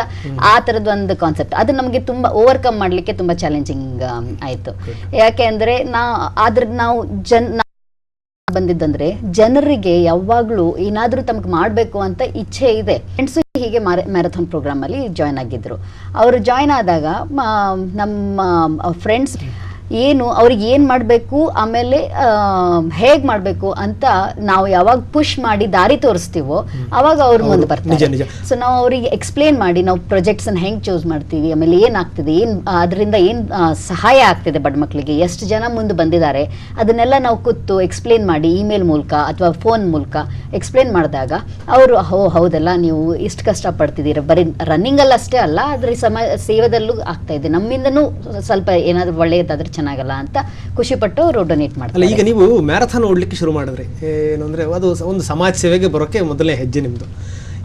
ಆ ಥರದ್ದು ಒಂದು ಕಾನ್ಸೆಪ್ಟ್. ಅದು ನಮಗೆ ತುಂಬ ಓವರ್ಕಮ್ ಮಾಡಲಿಕ್ಕೆ ತುಂಬ ಚಾಲೆಂಜಿಂಗ್ ಆಯಿತು. ಯಾಕೆ ಅಂದರೆ ನಾವು ಬಂದಿದ್ದಂದ್ರೆ, ಜನರಿಗೆ ಯಾವಾಗಲೂ ಏನಾದರೂ ತಮಗೆ ಮಾಡಬೇಕು ಅಂತ ಇಚ್ಛೆ ಇದೆ. ಫ್ರೆಂಡ್ಸು ಹೀಗೆ ಮ್ಯಾರಥಾನ್ ಪ್ರೋಗ್ರಾಮಲ್ಲಿ ಜಾಯ್ನ್ ಆಗಿದ್ದರು. ಅವರು ಜಾಯ್ನ್ ಆದಾಗ ನಮ್ಮ ಫ್ರೆಂಡ್ಸ್ ಅವ್ರಿಗೆ ಏನು ಮಾಡಬೇಕು, ಆಮೇಲೆ ಹೇಗೆ ಮಾಡಬೇಕು ಅಂತ ನಾವು ಯಾವಾಗ ಪುಷ್ ಮಾಡಿ ದಾರಿ ತೋರಿಸ್ತೀವೋ ಆವಾಗ ಅವ್ರು ಮುಂದೆ ಬರ್ತಾರೆ. ಸೊ ನಾವು ಅವರಿಗೆ ಎಕ್ಸ್ಪ್ಲೇನ್ ಮಾಡಿ ನಾವು ಪ್ರಾಜೆಕ್ಟ್ಸನ್ನು ಹೆಂಗೆ ಚೂಸ್ ಮಾಡ್ತೀವಿ, ಆಮೇಲೆ ಏನಾಗ್ತಿದೆ, ಅದರಿಂದ ಏನು ಸಹಾಯ ಆಗ್ತಿದೆ ಬಡ ಮಕ್ಕಳಿಗೆ, ಎಷ್ಟು ಜನ ಮುಂದೆ ಬಂದಿದ್ದಾರೆ, ಅದನ್ನೆಲ್ಲ ನಾವು ಕೂತು ಎಕ್ಸ್ಪ್ಲೇನ್ ಮಾಡಿ ಇಮೇಲ್ ಮೂಲಕ ಅಥವಾ ಫೋನ್ ಮೂಲಕ ಎಕ್ಸ್ಪ್ಲೇನ್ ಮಾಡಿದಾಗ ಅವರು ಹೌದಲ್ಲ, ನೀವು ಇಷ್ಟು ಕಷ್ಟಪಡ್ತಿದ್ದೀರ, ಬರೀ ರನ್ನಿಂಗಲ್ಲಿ ಅಷ್ಟೇ ಅಲ್ಲ, ಆದರೆ ಸೇವೆದಲ್ಲೂ ಆಗ್ತಾ ಇದೆ, ನಮ್ಮಿಂದನೂ ಸ್ವಲ್ಪ ಏನಾದರೂ ಒಳ್ಳೆಯದಾದ್ರೆ ಚೆನ್ನಾಗಲ್ಲ ಅಂತ ಖುಷಿಪಟ್ಟು ಅವರು ಡೊನೇಟ್ ಮಾಡ್ತಾರೆ. ಈಗ ನೀವು ಮ್ಯಾರಥಾನ್ ಓಡಲಿಕ್ಕೆ ಶುರು ಮಾಡಿದ್ರಿ ಏನಂದ್ರೆ, ಅದು ಒಂದು ಸಮಾಜ ಸೇವೆಗೆ ಬರೋಕ್ಕೆ ಮೊದಲನೇ ಹೆಜ್ಜೆ ನಿಮ್ಮದು.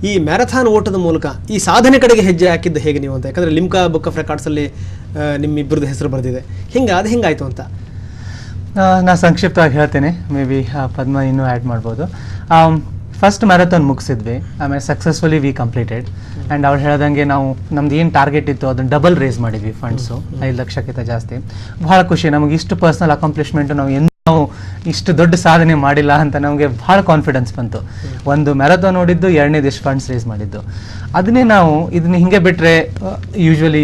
ಈ ಮ್ಯಾರಥಾನ್ ಓಟದ ಮೂಲಕ ಈ ಸಾಧನೆ ಕಡೆಗೆ ಹೆಜ್ಜೆ ಹಾಕಿದ್ದು ಹೇಗೆ ನೀವು ಅಂತ? ಯಾಕಂದರೆ ಲಿಮ್ಕಾ ಬುಕ್ ಆಫ್ ರೆಕಾರ್ಡ್ಸಲ್ಲಿ ನಿಮ್ಮಿಬ್ಬರದ್ದು ಹೆಸರು ಬರೆದಿದೆ. ಅದು ಹಿಂಗಾಯಿತು ಅಂತ ನಾ ಸಂಕ್ಷಿಪ್ತವಾಗಿ ಹೇಳ್ತೇನೆ, ಮೇ ಬಿ ಪದ್ಮ ಇನ್ನೂ ಆ್ಯಡ್ ಮಾಡ್ಬೋದು. ಫಸ್ಟ್ ಮ್ಯಾರಥಾನ್ ಮುಗಿಸಿದ್ವಿ, ಆಮೇಲೆ ಸಕ್ಸಸ್ಫುಲಿ ವಿ ಕಂಪ್ಲೀಟೆಡ್. ಆ್ಯಂಡ್ ಅವ್ರು ಹೇಳ್ದಂಗೆ ನಾವು ನಮ್ದು ಏನು ಟಾರ್ಗೆಟ್ ಇತ್ತು ಅದನ್ನು ಡಬಲ್ ರೇಸ್ ಮಾಡಿದ್ವಿ, ಫಂಡ್ಸು 5 ಲಕ್ಷಕ್ಕಿಂತ ಜಾಸ್ತಿ. ಭಾಳ ಖುಷಿ, ನಮಗೆ ಇಷ್ಟು ಪರ್ಸ್ನಲ್ ಅಕಾಂಪ್ಲಿಷ್ಮೆಂಟು ನಾವು ಇಷ್ಟು ದೊಡ್ಡ ಸಾಧನೆ ಮಾಡಿಲ್ಲ ಅಂತ ನಮಗೆ ಭಾಳ ಕಾನ್ಫಿಡೆನ್ಸ್ ಬಂತು. ಒಂದು ಮ್ಯಾರಥಾನ್ ನೋಡಿದ್ದು, ಎರಡನೇದು ಎಷ್ಟು ಫಂಡ್ಸ್ ರೇಸ್ ಮಾಡಿದ್ದು. ಅದನ್ನೇ ನಾವು ಇದನ್ನ ಹಿಂಗೆ ಬಿಟ್ಟರೆ ಯೂಶ್ವಲಿ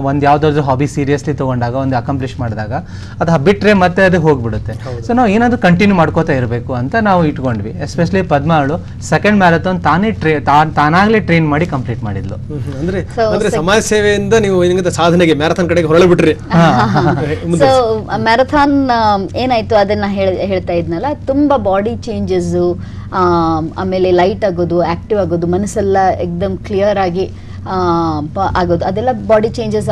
ಒಂದು ಯಾವುದಾದ್ರೂ ಹಾಬಿ ಸೀರಿಯಸ್ಲಿ ತೊಗೊಂಡಾಗ, ಒಂದು ಅಕಾಂಪ್ಲಿಷ್ ಮಾಡಿದಾಗ ಅದು ಬಿಟ್ಟರೆ ಮತ್ತೆ ಅದು ಹೋಗ್ಬಿಡುತ್ತೆ. ಸೊ ನಾವು ಏನಾದರೂ ಕಂಟಿನ್ಯೂ ಮಾಡ್ಕೋತಾ ಇರಬೇಕು ಅಂತ ನಾವು ಇಟ್ಕೊಂಡ್ವಿ. ಎಸ್ಪೆಷಲಿ ಪದ್ಮ ಅವಳು ಸೆಕೆಂಡ್ ಮ್ಯಾರಥಾನ್ ತಾನಾಗಲೇ ಟ್ರೈನ್ ಮಾಡಿ ಕಂಪ್ಲೀಟ್ ಮಾಡಿದ್ಲು. ಅಂದ್ರೆ ಸಮಾಜ ಸೇವೆಯಿಂದ ನೀವು ಸಾಧನೆಗೆ ಮ್ಯಾರಥಾನ್ ಕಡೆಗೆ ಹೊರಳಿಬಿಟ್ರಿ. ಸೊ ಮ್ಯಾರಥಾನ್ ಏನಾಯ್ತು ಅದನ್ನ ಹೇಳ್ತಾ ಇದ್ನಲ್ಲ, ತುಂಬಾ ಬಾಡಿ ಚೇಂಜಸ್, ಆಮೇಲೆ ಲೈಟ್ ಆಗೋದು, ಆಕ್ಟಿವ್ ಆಗೋದು, ಮನಸ್ಸೆಲ್ಲ ಎಕ್ದಮ್ ಕ್ಲಿಯರ್ ಆಗಿ ಆಗೋದು, ಅದೆಲ್ಲ ಬಾಡಿ ಚೇಂಜಸ್.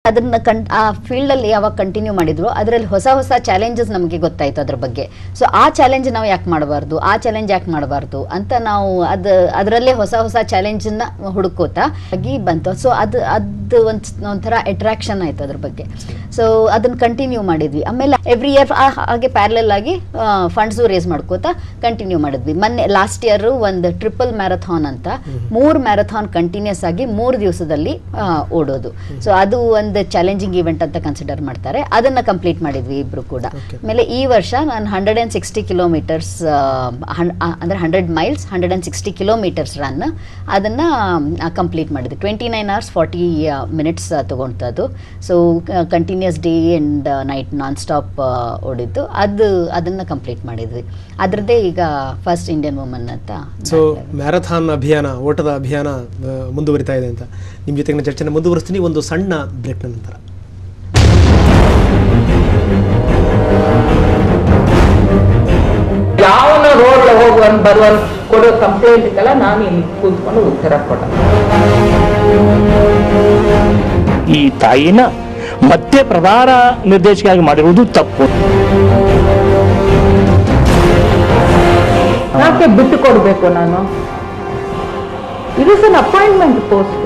ಅದನ್ನ ಆ ಫೀಲ್ಡಲ್ಲಿ ಯಾವಾಗ ಕಂಟಿನ್ಯೂ ಮಾಡಿದ್ರು ಅದರಲ್ಲಿ ಹೊಸ ಹೊಸ ಚಾಲೆಂಜಸ್ ನಮಗೆ ಗೊತ್ತಾಯ್ತು ಅದ್ರ ಬಗ್ಗೆ. ಸೊ ಆ ಚಾಲೆಂಜ್ ನಾವು ಯಾಕೆ ಮಾಡಬಾರ್ದು, ಆ ಚಾಲೆಂಜ್ ಯಾಕೆ ಮಾಡಬಾರ್ದು ಅಂತ ನಾವು ಅದರಲ್ಲೇ ಹೊಸ ಹೊಸ ಚಾಲೆಂಜನ್ನ ಹುಡುಕೋತಾ ಆಗಿ ಬಂತು. ಸೊ ಅದು ಒಂಥರ ಅಟ್ರಾಕ್ಷನ್ ಆಯ್ತು ಅದ್ರ ಬಗ್ಗೆ. ಸೊ ಅದನ್ನ ಕಂಟಿನ್ಯೂ ಮಾಡಿದ್ವಿ. ಆಮೇಲೆ ಎವ್ರಿ ಇಯರ್ ಹಾಗೆ ಪ್ಯಾರಲಲ್ ಆಗಿ ಫಂಡ್ಸು ರೇಸ್ ಮಾಡ್ಕೋತಾ ಕಂಟಿನ್ಯೂ ಮಾಡಿದ್ವಿ. ಮೊನ್ನೆ ಲಾಸ್ಟ್ ಇಯರ್ ಒಂದು ಟ್ರಿಪಲ್ ಮ್ಯಾರಥಾನ್ ಅಂತ 3 ಮ್ಯಾರಥಾನ್ ಕಂಟಿನ್ಯೂಸ್ ಆಗಿ 3 ದಿವಸದಲ್ಲಿ ಓಡೋದು. ಸೊ ಅದು ಒಂದು ಚಾಲೆಂಜಿಂಗ್ ಇವೆಂಟ್ ಅಂತ ಕನ್ಸಿಡರ್ ಮಾಡ್ತಾರೆ. ಅದನ್ನ ಕಂಪ್ಲೀಟ್ ಮಾಡಿದ್ವಿ ಇಬ್ರು ಕೂಡ. ಆಮೇಲೆ ಈ ವರ್ಷ ನಾನು 160 ಕಿಲೋಮೀಟರ್ಸ್ ಅಂದ್ರೆ 100 ಮೈಲ್ಸ್ 160 ಕಿಲೋಮೀಟರ್ಸ್ ರನ್ ಅದನ್ನ ಕಂಪ್ಲೀಟ್ ಮಾಡಿದ್ವಿ. 29 hours 40 minutes ತಗೊಂತದ್ದು. So continuous day and night non stop ಓಡಿದ್ದು, ಅದನ್ನ ಕಂಪ್ಲೀಟ್ ಮಾಡಿದ್ವಿ. ಅದರದ್ದೇ ಈಗ ಫಸ್ಟ್ ಇಂಡಿಯನ್ ವುಮನ್ ಅಂತ. ಸೊ ಮ್ಯಾರಥಾನ್ ಅಭಿಯಾನ, ಓಟದ ಅಭಿಯಾನ ಮುಂದುವರಿತಾ ಇದೆ ಅಂತ ನಿಮ್ಮ ಜೊತೆಗಿನ ಚರ್ಚೆನ ಮುಂದುವರಿಸ್ತೀನಿ ಒಂದು ಸಣ್ಣ ಬ್ರೇಕ್ನ ನಂತರ. ಯಾವನ ರೋಡ್ ಹೋಗುವನ್ ಬರುವನ್ ಕೊಡೋ ಕಂಪ್ಲೇಂಟ್ಗೆಲ್ಲ ನಾನು ಇಲ್ಲಿ ಕೂತ್ಕೊಂಡು ಉತ್ತರ ಕೊಡ. ಈ ತಾಯಿನ ಮತ್ತೆ ಪ್ರಧಾನ ನಿರ್ದೇಶಕಿಯಾಗಿ ಮಾಡಿರುವುದು ತಪ್ಪು. ಯಾಕೆ ಬಿಟ್ಟು ಕೊಡ್ಬೇಕು ನಾನು? It is an appointment post.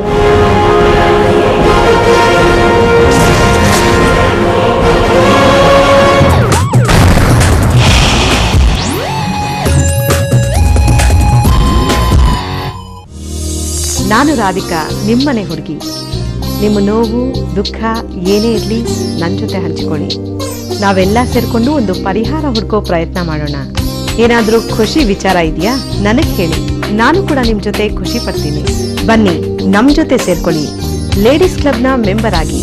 ನಾನು ರಾಧಿಕಾ, ನಿಮ್ಮನೆ ಹುಡುಗಿ. ನಿಮ್ಮ ನೋವು ದುಃಖ ಏನೇ ಇರಲಿ ನನ್ನ ಜೊತೆ ಹಂಚಿಕೊಳ್ಳಿ. ನಾವೆಲ್ಲ ಸೇರ್ಕೊಂಡು ಒಂದು ಪರಿಹಾರ ಹುಡ್ಕೋ ಪ್ರಯತ್ನ ಮಾಡೋಣ. ಏನಾದರೂ ಖುಷಿ ವಿಚಾರ ಇದೆಯಾ ನನಗೆ ಹೇಳಿ, ನಾನು ಕೂಡ ನಿಮ್ಮ ಜೊತೆ ಖುಷಿ ಪಡ್ತೀನಿ. ಬನ್ನಿ ನಮ್ಮ ಜೊತೆ ಸೇರ್ಕೊಳ್ಳಿ, ಲೇಡೀಸ್ ಕ್ಲಬ್ನ ಮೆಂಬರ್ ಆಗಿ.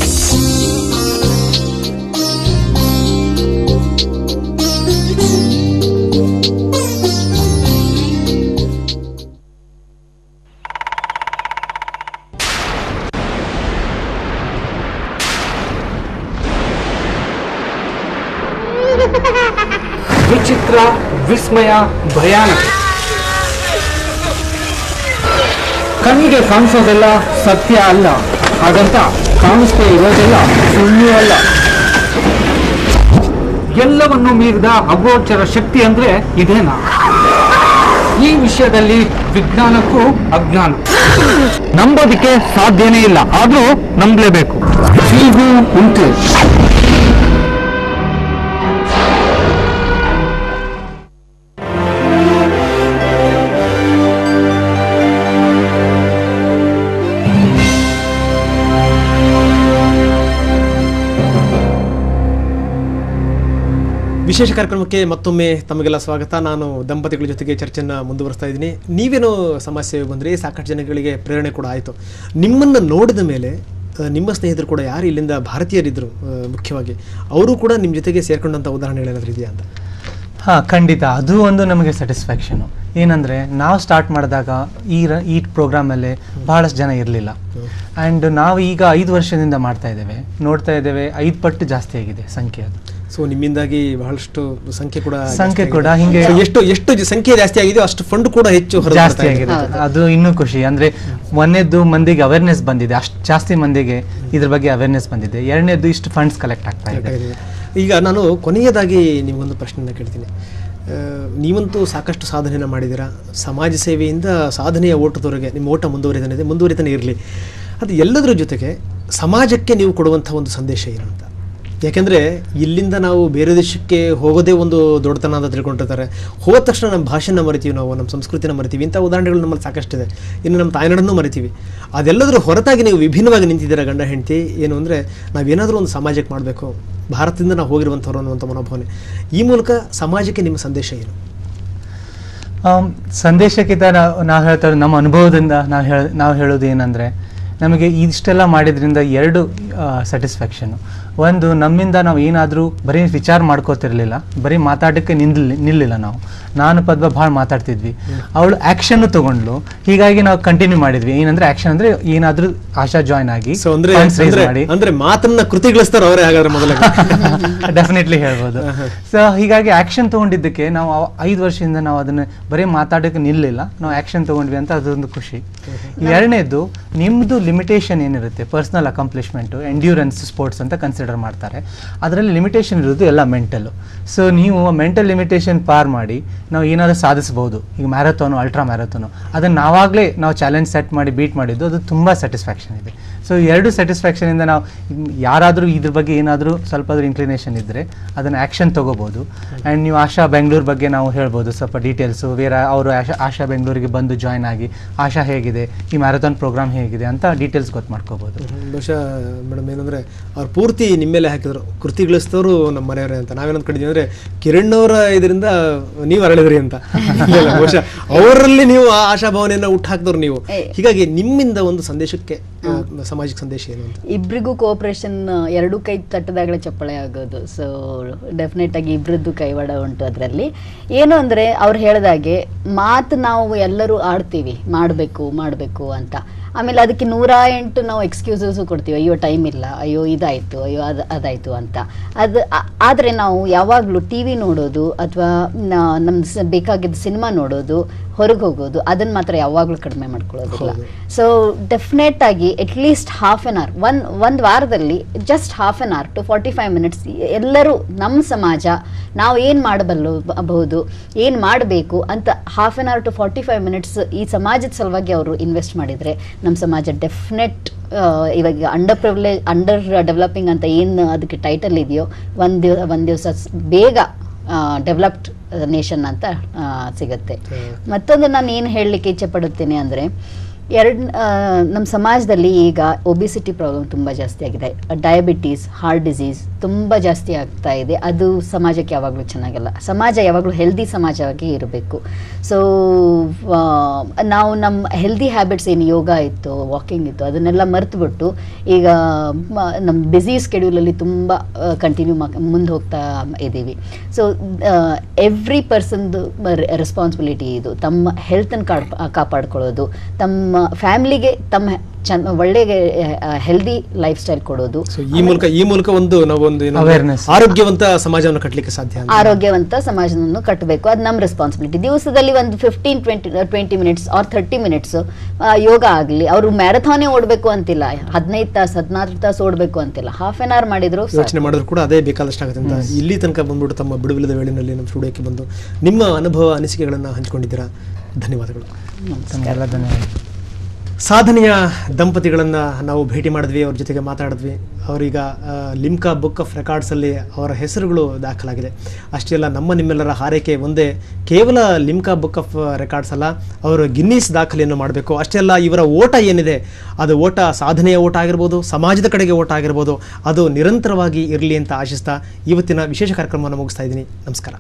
ವಿಚಿತ್ರ, ವಿಸ್ಮಯ, ಭಯಾನಕ. ಕಣ್ಣಿಗೆ ಕಾಣಿಸೋದೆಲ್ಲ ಸತ್ಯ ಅಲ್ಲ, ಹಾಗಂತ ಕಾಣಿಸ್ತಾ ಇರೋದೆಲ್ಲ ಸುಳ್ಳು ಅಲ್ಲ. ಎಲ್ಲವನ್ನು ಮೀರಿದ ಅಗೋಚರ ಶಕ್ತಿ ಅಂದ್ರೆ ಇದೇನಾ? ಈ ವಿಷಯದಲ್ಲಿ ವಿಜ್ಞಾನಕ್ಕೂ ಅಜ್ಞಾನ. ನಂಬೋದಿಕ್ಕೆ ಸಾಧ್ಯನೇ ಇಲ್ಲ, ಆದ್ರೂ ನಂಬಲೇಬೇಕು. ಹೀಗೂ ಉಂಟು. ವಿಶೇಷ ಕಾರ್ಯಕ್ರಮಕ್ಕೆ ಮತ್ತೊಮ್ಮೆ ತಮಗೆಲ್ಲ ಸ್ವಾಗತ. ನಾನು ದಂಪತಿಗಳ ಜೊತೆಗೆ ಚರ್ಚೆಯನ್ನು ಮುಂದುವರಿಸ್ತಾ ಇದ್ದೀನಿ. ನೀವೇನೋ ಸಮಾಜ ಸೇವೆ ಬಂದರೆ ಸಾಕಷ್ಟು ಜನಗಳಿಗೆ ಪ್ರೇರಣೆ ಕೂಡ ಆಯಿತು. ನಿಮ್ಮನ್ನು ನೋಡಿದ ಮೇಲೆ ನಿಮ್ಮ ಸ್ನೇಹಿತರು ಕೂಡ ಯಾರು ಇಲ್ಲಿಂದ ಭಾರತೀಯರಿದ್ದರು ಮುಖ್ಯವಾಗಿ, ಅವರು ಕೂಡ ನಿಮ್ಮ ಜೊತೆಗೆ ಸೇರ್ಕೊಂಡಂಥ ಉದಾಹರಣೆಗಳೇನಾದರೂ ಇದೆಯಾ ಅಂತ? ಖಂಡಿತ. ಅದು ಒಂದು ನಮಗೆ ಸ್ಯಾಟಿಸ್ಫ್ಯಾಕ್ಷನು. ಏನಂದರೆ ನಾವು ಸ್ಟಾರ್ಟ್ ಮಾಡಿದಾಗ ಈ ಪ್ರೋಗ್ರಾಮಲ್ಲಿ ಭಾಳಷ್ಟು ಜನ ಇರಲಿಲ್ಲ. ಆ್ಯಂಡ್ ನಾವು ಈಗ 5 ವರ್ಷದಿಂದ ಮಾಡ್ತಾ ಇದ್ದೇವೆ, ನೋಡ್ತಾ ಇದ್ದೇವೆ 5 ಪಟ್ಟು ಜಾಸ್ತಿ ಆಗಿದೆ ಸಂಖ್ಯೆ. ಅದು ಸೊ ನಿಮ್ಮಿಂದಾಗಿ ಬಹಳಷ್ಟು ಸಂಖ್ಯೆ ಕೂಡ ಹಿಂಗೆ ಎಷ್ಟು ಸಂಖ್ಯೆ ಜಾಸ್ತಿ ಆಗಿದೆಯೋ ಅಷ್ಟು ಫಂಡ್ ಕೂಡ ಹೆಚ್ಚು ಜಾಸ್ತಿ ಆಗಿದೆ. ಅದು ಇನ್ನೂ ಖುಷಿ. ಅಂದ್ರೆ ಒಂದನೇದ್ದು ಮಂದಿಗೆ ಅವೇರ್ನೆಸ್ ಬಂದಿದೆ, ಅಷ್ಟು ಜಾಸ್ತಿ ಮಂದಿಗೆ ಇದ್ರ ಬಗ್ಗೆ ಅವೇರ್ನೆಸ್ ಬಂದಿದೆ. ಎರಡನೇದ್ದು ಇಷ್ಟು ಫಂಡ್ಸ್ ಕಲೆಕ್ಟ್ ಆಗ್ತಾ ಇದೆ. ಈಗ ನಾನು ಕೊನೆಯದಾಗಿ ನಿಮಗೊಂದು ಪ್ರಶ್ನೆನ ಕೇಳ್ತೀನಿ. ನೀವಂತೂ ಸಾಕಷ್ಟು ಸಾಧನೆಯನ್ನು ಮಾಡಿದ್ದೀರಾ. ಸಮಾಜ ಸೇವೆಯಿಂದ ಸಾಧನೆಯ ಓಟದವರೆಗೆ ನಿಮ್ಮ ಓಟ ಮುಂದುವರಿತಾನೆ ಇರಲಿ. ಅದು ಎಲ್ಲದರ ಜೊತೆಗೆ ಸಮಾಜಕ್ಕೆ ನೀವು ಕೊಡುವಂಥ ಒಂದು ಸಂದೇಶ ಏನು ಅಂತ? ಯಾಕೆಂದರೆ ಇಲ್ಲಿಂದ ನಾವು ಬೇರೆ ದೇಶಕ್ಕೆ ಹೋಗೋದೇ ಒಂದು ದೊಡ್ಡತನ ಅಂತ ತಿಳ್ಕೊಂಡಿರ್ತಾರೆ. ಹೋದ ತಕ್ಷಣ ನಮ್ಮ ಭಾಷೆನ ಮರಿತೀವಿ, ನಾವು ನಮ್ಮ ಸಂಸ್ಕೃತಿನ ಮರಿತೀವಿ. ಇಂಥ ಉದಾಹರಣೆಗಳು ನಮ್ಮಲ್ಲಿ ಸಾಕಷ್ಟಿದೆ. ಇನ್ನು ನಮ್ಮ ತಾಯ್ನಾಡನ್ನು ಮರಿತೀವಿ. ಅದೆಲ್ಲದರ ಹೊರತಾಗಿ ನೀವು ವಿಭಿನ್ನವಾಗಿ ನಿಂತಿದ್ದೀರಾ ಗಂಡ ಹೆಂಡತಿ. ಏನು ಅಂದರೆ ನಾವೇನಾದರೂ ಒಂದು ಸಮಾಜಕ್ಕೆ ಮಾಡಬೇಕು, ಭಾರತದಿಂದ ನಾವು ಹೋಗಿರುವಂಥವ್ರು ಅನ್ನುವಂಥ ಮನೋಭಾವನೆ. ಈ ಮೂಲಕ ಸಮಾಜಕ್ಕೆ ನಿಮ್ಮ ಸಂದೇಶ ಏನು? ಸಂದೇಶಕ್ಕಿಂತ ನಾವು ಹೇಳ್ತಾರೆ ನಮ್ಮ ಅನುಭವದಿಂದ ನಾವು ಹೇಳೋದು ಏನಂದರೆ, ನಮಗೆ ಇಷ್ಟೆಲ್ಲ ಮಾಡಿದ್ರಿಂದ ಎರಡು ಸ್ಯಾಟಿಸ್ಫ್ಯಾಕ್ಷನು. ಒಂದು, ನಮ್ಮಿಂದ ನಾವು ಏನಾದರೂ ಬರೀ ವಿಚಾರ ಮಾಡ್ಕೋತಿರ್ಲಿಲ್ಲ, ಬರೀ ಮಾತಾಡೋಕ್ಕೆ ನಿಲ್ಲಿಲ್ಲ. ನಾನು ಪದ್ಮ ಭಾಳ ಮಾತಾಡ್ತಿದ್ವಿ, ಅವಳು ಆ್ಯಕ್ಷನ್ನು ತೊಗೊಂಡ್ಲು. ಹೀಗಾಗಿ ನಾವು ಕಂಟಿನ್ಯೂ ಮಾಡಿದ್ವಿ. ಏನಂದ್ರೆ ಆ್ಯಕ್ಷನ್ ಅಂದರೆ ಏನಾದರೂ ಆಶಾ ಜಾಯ್ನ್ ಆಗಿ ಅಂದ್ರೆ ಮಾತನ್ನ ಕೃತಿಗಳಿಸ್ತಾರೆ ಅವರೇ. ಹಾಗಾದ್ರೆ ಮೊದಲ ಡೆಫಿನೆಟ್ಲಿ ಹೇಳ್ಬೋದು. ಸೊ ಹೀಗಾಗಿ ಆ್ಯಕ್ಷನ್ ತೊಗೊಂಡಿದ್ದಕ್ಕೆ ನಾವು 5 ವರ್ಷದಿಂದ ನಾವು ಅದನ್ನು ಬರೀ ಮಾತಾಡೋಕ್ಕೆ ನಿಲ್ಲಿಲ್ಲ, ನಾವು ಆ್ಯಕ್ಷನ್ ತೊಗೊಂಡ್ವಿ ಅಂತ ಅದೊಂದು ಖುಷಿ. ಎರಡನೇದು, ನಿಮ್ಮದು ಲಿಮಿಟೇಷನ್ ಏನಿರುತ್ತೆ, ಪರ್ಸ್ನಲ್ ಅಕಾಂಪ್ಲಿಷ್ಮೆಂಟು, ಎಂಡ್ಯೂರೆನ್ಸ್ ಸ್ಪೋರ್ಟ್ಸ್ ಅಂತ ಕನ್ಸಿಡರ್ ಮಾಡ್ತಾರೆ. ಅದರಲ್ಲಿ ಲಿಮಿಟೇಷನ್ ಇರೋದು ಎಲ್ಲ ಮೆಂಟಲ್ಲು. ಸೊ ನೀವು ಮೆಂಟಲ್ ಲಿಮಿಟೇಷನ್ ಪಾರ್ ಮಾಡಿ ನಾವು ಏನಾದರೂ ಸಾಧಿಸ್ಬೋದು. ಈಗ ಮ್ಯಾರಥಾನು, ಅಲ್ಟ್ರಾ ಮ್ಯಾರಥಾನು, ಅದನ್ನು ನಾವಾಗಲೇ ನಾವು ಚಾಲೆಂಜ್ ಸೆಟ್ ಮಾಡಿ ಬೀಟ್ ಮಾಡಿದ್ದು, ಅದು ತುಂಬ ಸ್ಯಾಟಿಸ್ಫ್ಯಾಕ್ಷನ್ ಇದೆ. ಸೊ ಎರಡು ಸ್ಯಾಟಿಸ್ಫ್ಯಾಕ್ಷನಿಂದ ನಾವು ಯಾರಾದರೂ ಇದ್ರ ಬಗ್ಗೆ ಏನಾದರೂ ಸ್ವಲ್ಪ ಇನ್ಕ್ಲಿನೇಷನ್ ಇದ್ದರೆ ಅದನ್ನು ಆ್ಯಕ್ಷನ್ ತೊಗೋಬೋದು. ಆ್ಯಂಡ್ ನೀವು ಆಶಾ ಬೆಂಗಳೂರು ಬಗ್ಗೆ ನಾವು ಹೇಳ್ಬೋದು ಸ್ವಲ್ಪ ಡೀಟೇಲ್ಸು. ಅವರು ಆಶಾ ಬೆಂಗಳೂರಿಗೆ ಬಂದು ಜಾಯ್ನ್ ಆಗಿ ಆಶಾ ಹೇಗಿದೆ, ಈ ಮ್ಯಾರಥಾನ್ ಪ್ರೋಗ್ರಾಮ್ ಹೇಗಿದೆ ಅಂತ ಡೀಟೇಲ್ಸ್ ಗೊತ್ತು ಮಾಡ್ಕೋಬೋದು. ಬಹುಶಃ ಮೇಡಮ್ ಏನಂದರೆ ಅವ್ರು ಪೂರ್ತಿ ನಿಮ್ಮ ಮೇಲೆ ಹಾಕಿದ್ರು, ಕೃತಿಗಳಿಸ್ತವರು ನಮ್ಮ ಮನೆಯವರೇ ಅಂತ. ನಾವೇನು ಅಂದ್ಕೊಂಡಿದ್ದೀವಿ ಅಂದರೆ ಕಿರಣ್ ಅವರ ಇದರಿಂದ ನೀವು ಅರಳಿದ್ರಿ ಅಂತ. ಬಹುಶಃ ಅವರಲ್ಲಿ ನೀವು ಆ ಆಶಾಭಾವನೆಯನ್ನು ಹುಟ್ಟು ಹಾಕಿದವ್ರು ನೀವು. ಹೀಗಾಗಿ ನಿಮ್ಮಿಂದ ಒಂದು ಸಂದೇಶಕ್ಕೆ, ಸಮಾಜಕ್ಕೆ ಸಂದೇಶ ಏನು ಅಂತ? ಇಬ್ಬರಿಗೂ ಕೋಆಪರೇಷನ್, ಎರಡು ಕೈ ತಟ್ಟದಾಗಲೇ ಚಪ್ಪಳೆ ಆಗೋದು. ಸೊ ಡೆಫಿನೆಟ್ ಆಗಿ ಇಬ್ಬರದ್ದು ಕೈವಾಡ ಉಂಟು ಅದರಲ್ಲಿ. ಏನು ಅಂದರೆ ಅವ್ರು ಹೇಳಿದಾಗೆ ಮಾತು ನಾವು ಎಲ್ಲರೂ ಆಡ್ತೀವಿ, ಮಾಡಬೇಕು ಅಂತ. ಆಮೇಲೆ ಅದಕ್ಕೆ 108 ನಾವು ಎಕ್ಸ್ಕ್ಯೂಸಸ್ಸು ಕೊಡ್ತೀವಿ. ಅಯ್ಯೋ ಟೈಮ್ ಇಲ್ಲ, ಅಯ್ಯೋ ಇದಾಯಿತು, ಅಯ್ಯೋ ಅದಾಯಿತು ಅಂತ. ಆದರೆ ನಾವು ಯಾವಾಗಲೂ ಟಿ ವಿ ನೋಡೋದು ಅಥವಾ ನಮ್ಗೆ ಬೇಕಾಗಿದ್ದ ಸಿನಿಮಾ ನೋಡೋದು, ಹೊರಗೆ ಹೋಗೋದು, ಅದನ್ನು ಮಾತ್ರ ಯಾವಾಗಲೂ ಕಡಿಮೆ ಮಾಡ್ಕೊಳ್ಳೋದಿಲ್ಲ. ಸೊ ಡೆಫಿನೆಟ್ ಆಗಿ ಅಟ್ಲೀಸ್ಟ್ ಹಾಫ್ ಆನ್ ಅವರ್, ಒಂದು ವಾರದಲ್ಲಿ just half an hour to 45 minutes ಎಲ್ಲರೂ ನಮ್ಮ ಸಮಾಜ ನಾವು ಏನು ಮಾಡಬಹುದು, ಏನು ಮಾಡಬೇಕು ಅಂತ half an hour to 45 minutes ಈ ಸಮಾಜದ ಸಲುವಾಗಿ ಅವರು ಇನ್ವೆಸ್ಟ್ ಮಾಡಿದರೆ ನಮ್ಮ ಸಮಾಜ ಡೆಫಿನೆಟ್ ಇವಾಗ ಅಂಡರ್ ಡೆವಲಪಿಂಗ್ ಅಂತ ಏನು ಅದಕ್ಕೆ ಟೈಟಲ್ ಇದೆಯೋ ಒಂದು ದಿವಸ ಬೇಗ ಡೆವಲಪ್ಡ್ ನೇಷನ್ ಅಂತ ಸಿಗುತ್ತೆ. ಮತ್ತೊಂದು ನಾನು ಏನು ಹೇಳಲಿಕ್ಕೆ ಇಚ್ಛೆ ಪಡುತ್ತೇನೆ ಅಂದರೆ, ನಮ್ಮ ಸಮಾಜದಲ್ಲಿ ಈಗ ಒಬಿಸಿಟಿ ಪ್ರಾಬ್ಲಮ್ ತುಂಬ ಜಾಸ್ತಿ ಆಗಿದೆ. ಡಯಾಬಿಟೀಸ್, ಹಾರ್ಟ್ ಡಿಸೀಸ್ ತುಂಬ ಜಾಸ್ತಿ ಆಗ್ತಾ ಇದೆ. ಅದು ಸಮಾಜಕ್ಕೆ ಯಾವಾಗಲೂ ಚೆನ್ನಾಗಲ್ಲ. ಸಮಾಜ ಯಾವಾಗಲೂ ಹೆಲ್ದಿ ಸಮಾಜವಾಗಿ ಇರಬೇಕು. ಸೊ ನಾವು ನಮ್ಮ ಹೆಲ್ದಿ ಹ್ಯಾಬಿಟ್ಸ್ ಏನು ಯೋಗ ಇತ್ತು, ವಾಕಿಂಗ್ ಇತ್ತು, ಅದನ್ನೆಲ್ಲ ಮರೆತುಬಿಟ್ಟು ಈಗ ನಮ್ಮ ಬ್ಯುಸಿ ಸ್ಕೆಡ್ಯೂಲಲ್ಲಿ ತುಂಬ ಕಂಟಿನ್ಯೂ ಮುಂದೆ ಹೋಗ್ತಾ ಇದ್ದೀವಿ. ಸೊ ಎವ್ರಿ ಪರ್ಸನ್ದು ರೆಸ್ಪಾನ್ಸಿಬಿಲಿಟಿ ಇದು, ತಮ್ಮ ಹೆಲ್ತನ್ನು ಕಾಪಾಡ್ಕೊಳ್ಳೋದು, ತಮ್ಮ ಫ್ಯಾಮಿಲಿಗೆ ಒಳ್ಳೆ ಹೆಲ್ದಿ ಲೈಫ್ ಸ್ಟೈಲ್ ಕೊಡೋದು. ಈ ಮೂಲಕ ನಾವೊಂದು ಆರೋಗ್ಯವಂತ ಸಮಾಜವನ್ನು ಕಟ್ಟಲಿಕ್ಕೆ ಸಾಧ್ಯ. ಆರೋಗ್ಯವಂತ ಸಮಾಜವನ್ನು ಕಟ್ಟಬೇಕು, ಅದು ನಮ್ಮ ರೆಸ್ಪಾನ್ಸಿಬಿಲಿಟಿ. ದಿವಸದಲ್ಲಿ ಒಂದು 15-20 ಮಿನಿಟ್ಸ್ ಆರ್ 30 ಮಿನಿಟ್ಸ್ ಯೋಗ ಆಗಲಿ. ಅವರು ಮ್ಯಾರಥಾನೇ ಓಡಬೇಕು ಅಂತಿಲ್ಲ, 15 ತಾಸು 16 ತಾಸು ಓಡಬೇಕು ಅಂತಿಲ್ಲ, ಹಾಫ್ ಆನ್ ಅವರ್ ಮಾಡಿದ್ರು ಯೋಚನೆ ಮಾಡಿದ್ರು ಕೂಡ ಅದೇ ಬೇಕಾದಷ್ಟು ಆಗುತ್ತೆ ಅಂತ. ಇಲ್ಲಿ ತನಕ ಬಂದ್ಬಿಟ್ಟು ತಮ್ಮ ಬಿಡುವಿಲ್ಲದ ವೇಳೆಯಲ್ಲಿ ನಮ್ಮ ಸ್ಟುಡಿಯೋಕ್ಕೆ ಬಂದು ನಿಮ್ಮ ಅನುಭವ ಅನಿಸಿಕೆಗಳನ್ನು ಹಂಚಿಕೊಂಡಿದ್ದೀರಾ. ಧನ್ಯವಾದಗಳು. ಸಾಧನೆಯ ದಂಪತಿಗಳನ್ನು ನಾವು ಭೇಟಿ ಮಾಡಿದ್ವಿ, ಅವ್ರ ಜೊತೆಗೆ ಮಾತಾಡಿದ್ವಿ. ಅವರೀಗ ಲಿಮ್ಕಾ ಬುಕ್ ಆಫ್ ರೆಕಾರ್ಡ್ಸಲ್ಲಿ ಅವರ ಹೆಸರುಗಳು ದಾಖಲಾಗಿದೆ. ಅಷ್ಟೇ ಅಲ್ಲ, ನಿಮ್ಮೆಲ್ಲರ ಹಾರೈಕೆ ಒಂದೇ, ಕೇವಲ ಲಿಮ್ಕಾ ಬುಕ್ ಆಫ್ ರೆಕಾರ್ಡ್ಸ್ ಅಲ್ಲ, ಅವರು ಗಿನ್ನೀಸ್ ದಾಖಲೆಯನ್ನು ಮಾಡಬೇಕು. ಅಷ್ಟೇ ಅಲ್ಲ, ಇವರ ಓಟ ಏನಿದೆ ಅದು ಓಟ ಸಾಧನೆಯ ಓಟ ಆಗಿರ್ಬೋದು, ಸಮಾಜದ ಕಡೆಗೆ ಓಟ ಆಗಿರ್ಬೋದು, ಅದು ನಿರಂತರವಾಗಿ ಇರಲಿ ಅಂತ ಆಶಿಸ್ತಾ ಇವತ್ತಿನ ವಿಶೇಷ ಕಾರ್ಯಕ್ರಮವನ್ನು ಮುಗಿಸ್ತಾ ಇದ್ದೀನಿ. ನಮಸ್ಕಾರ.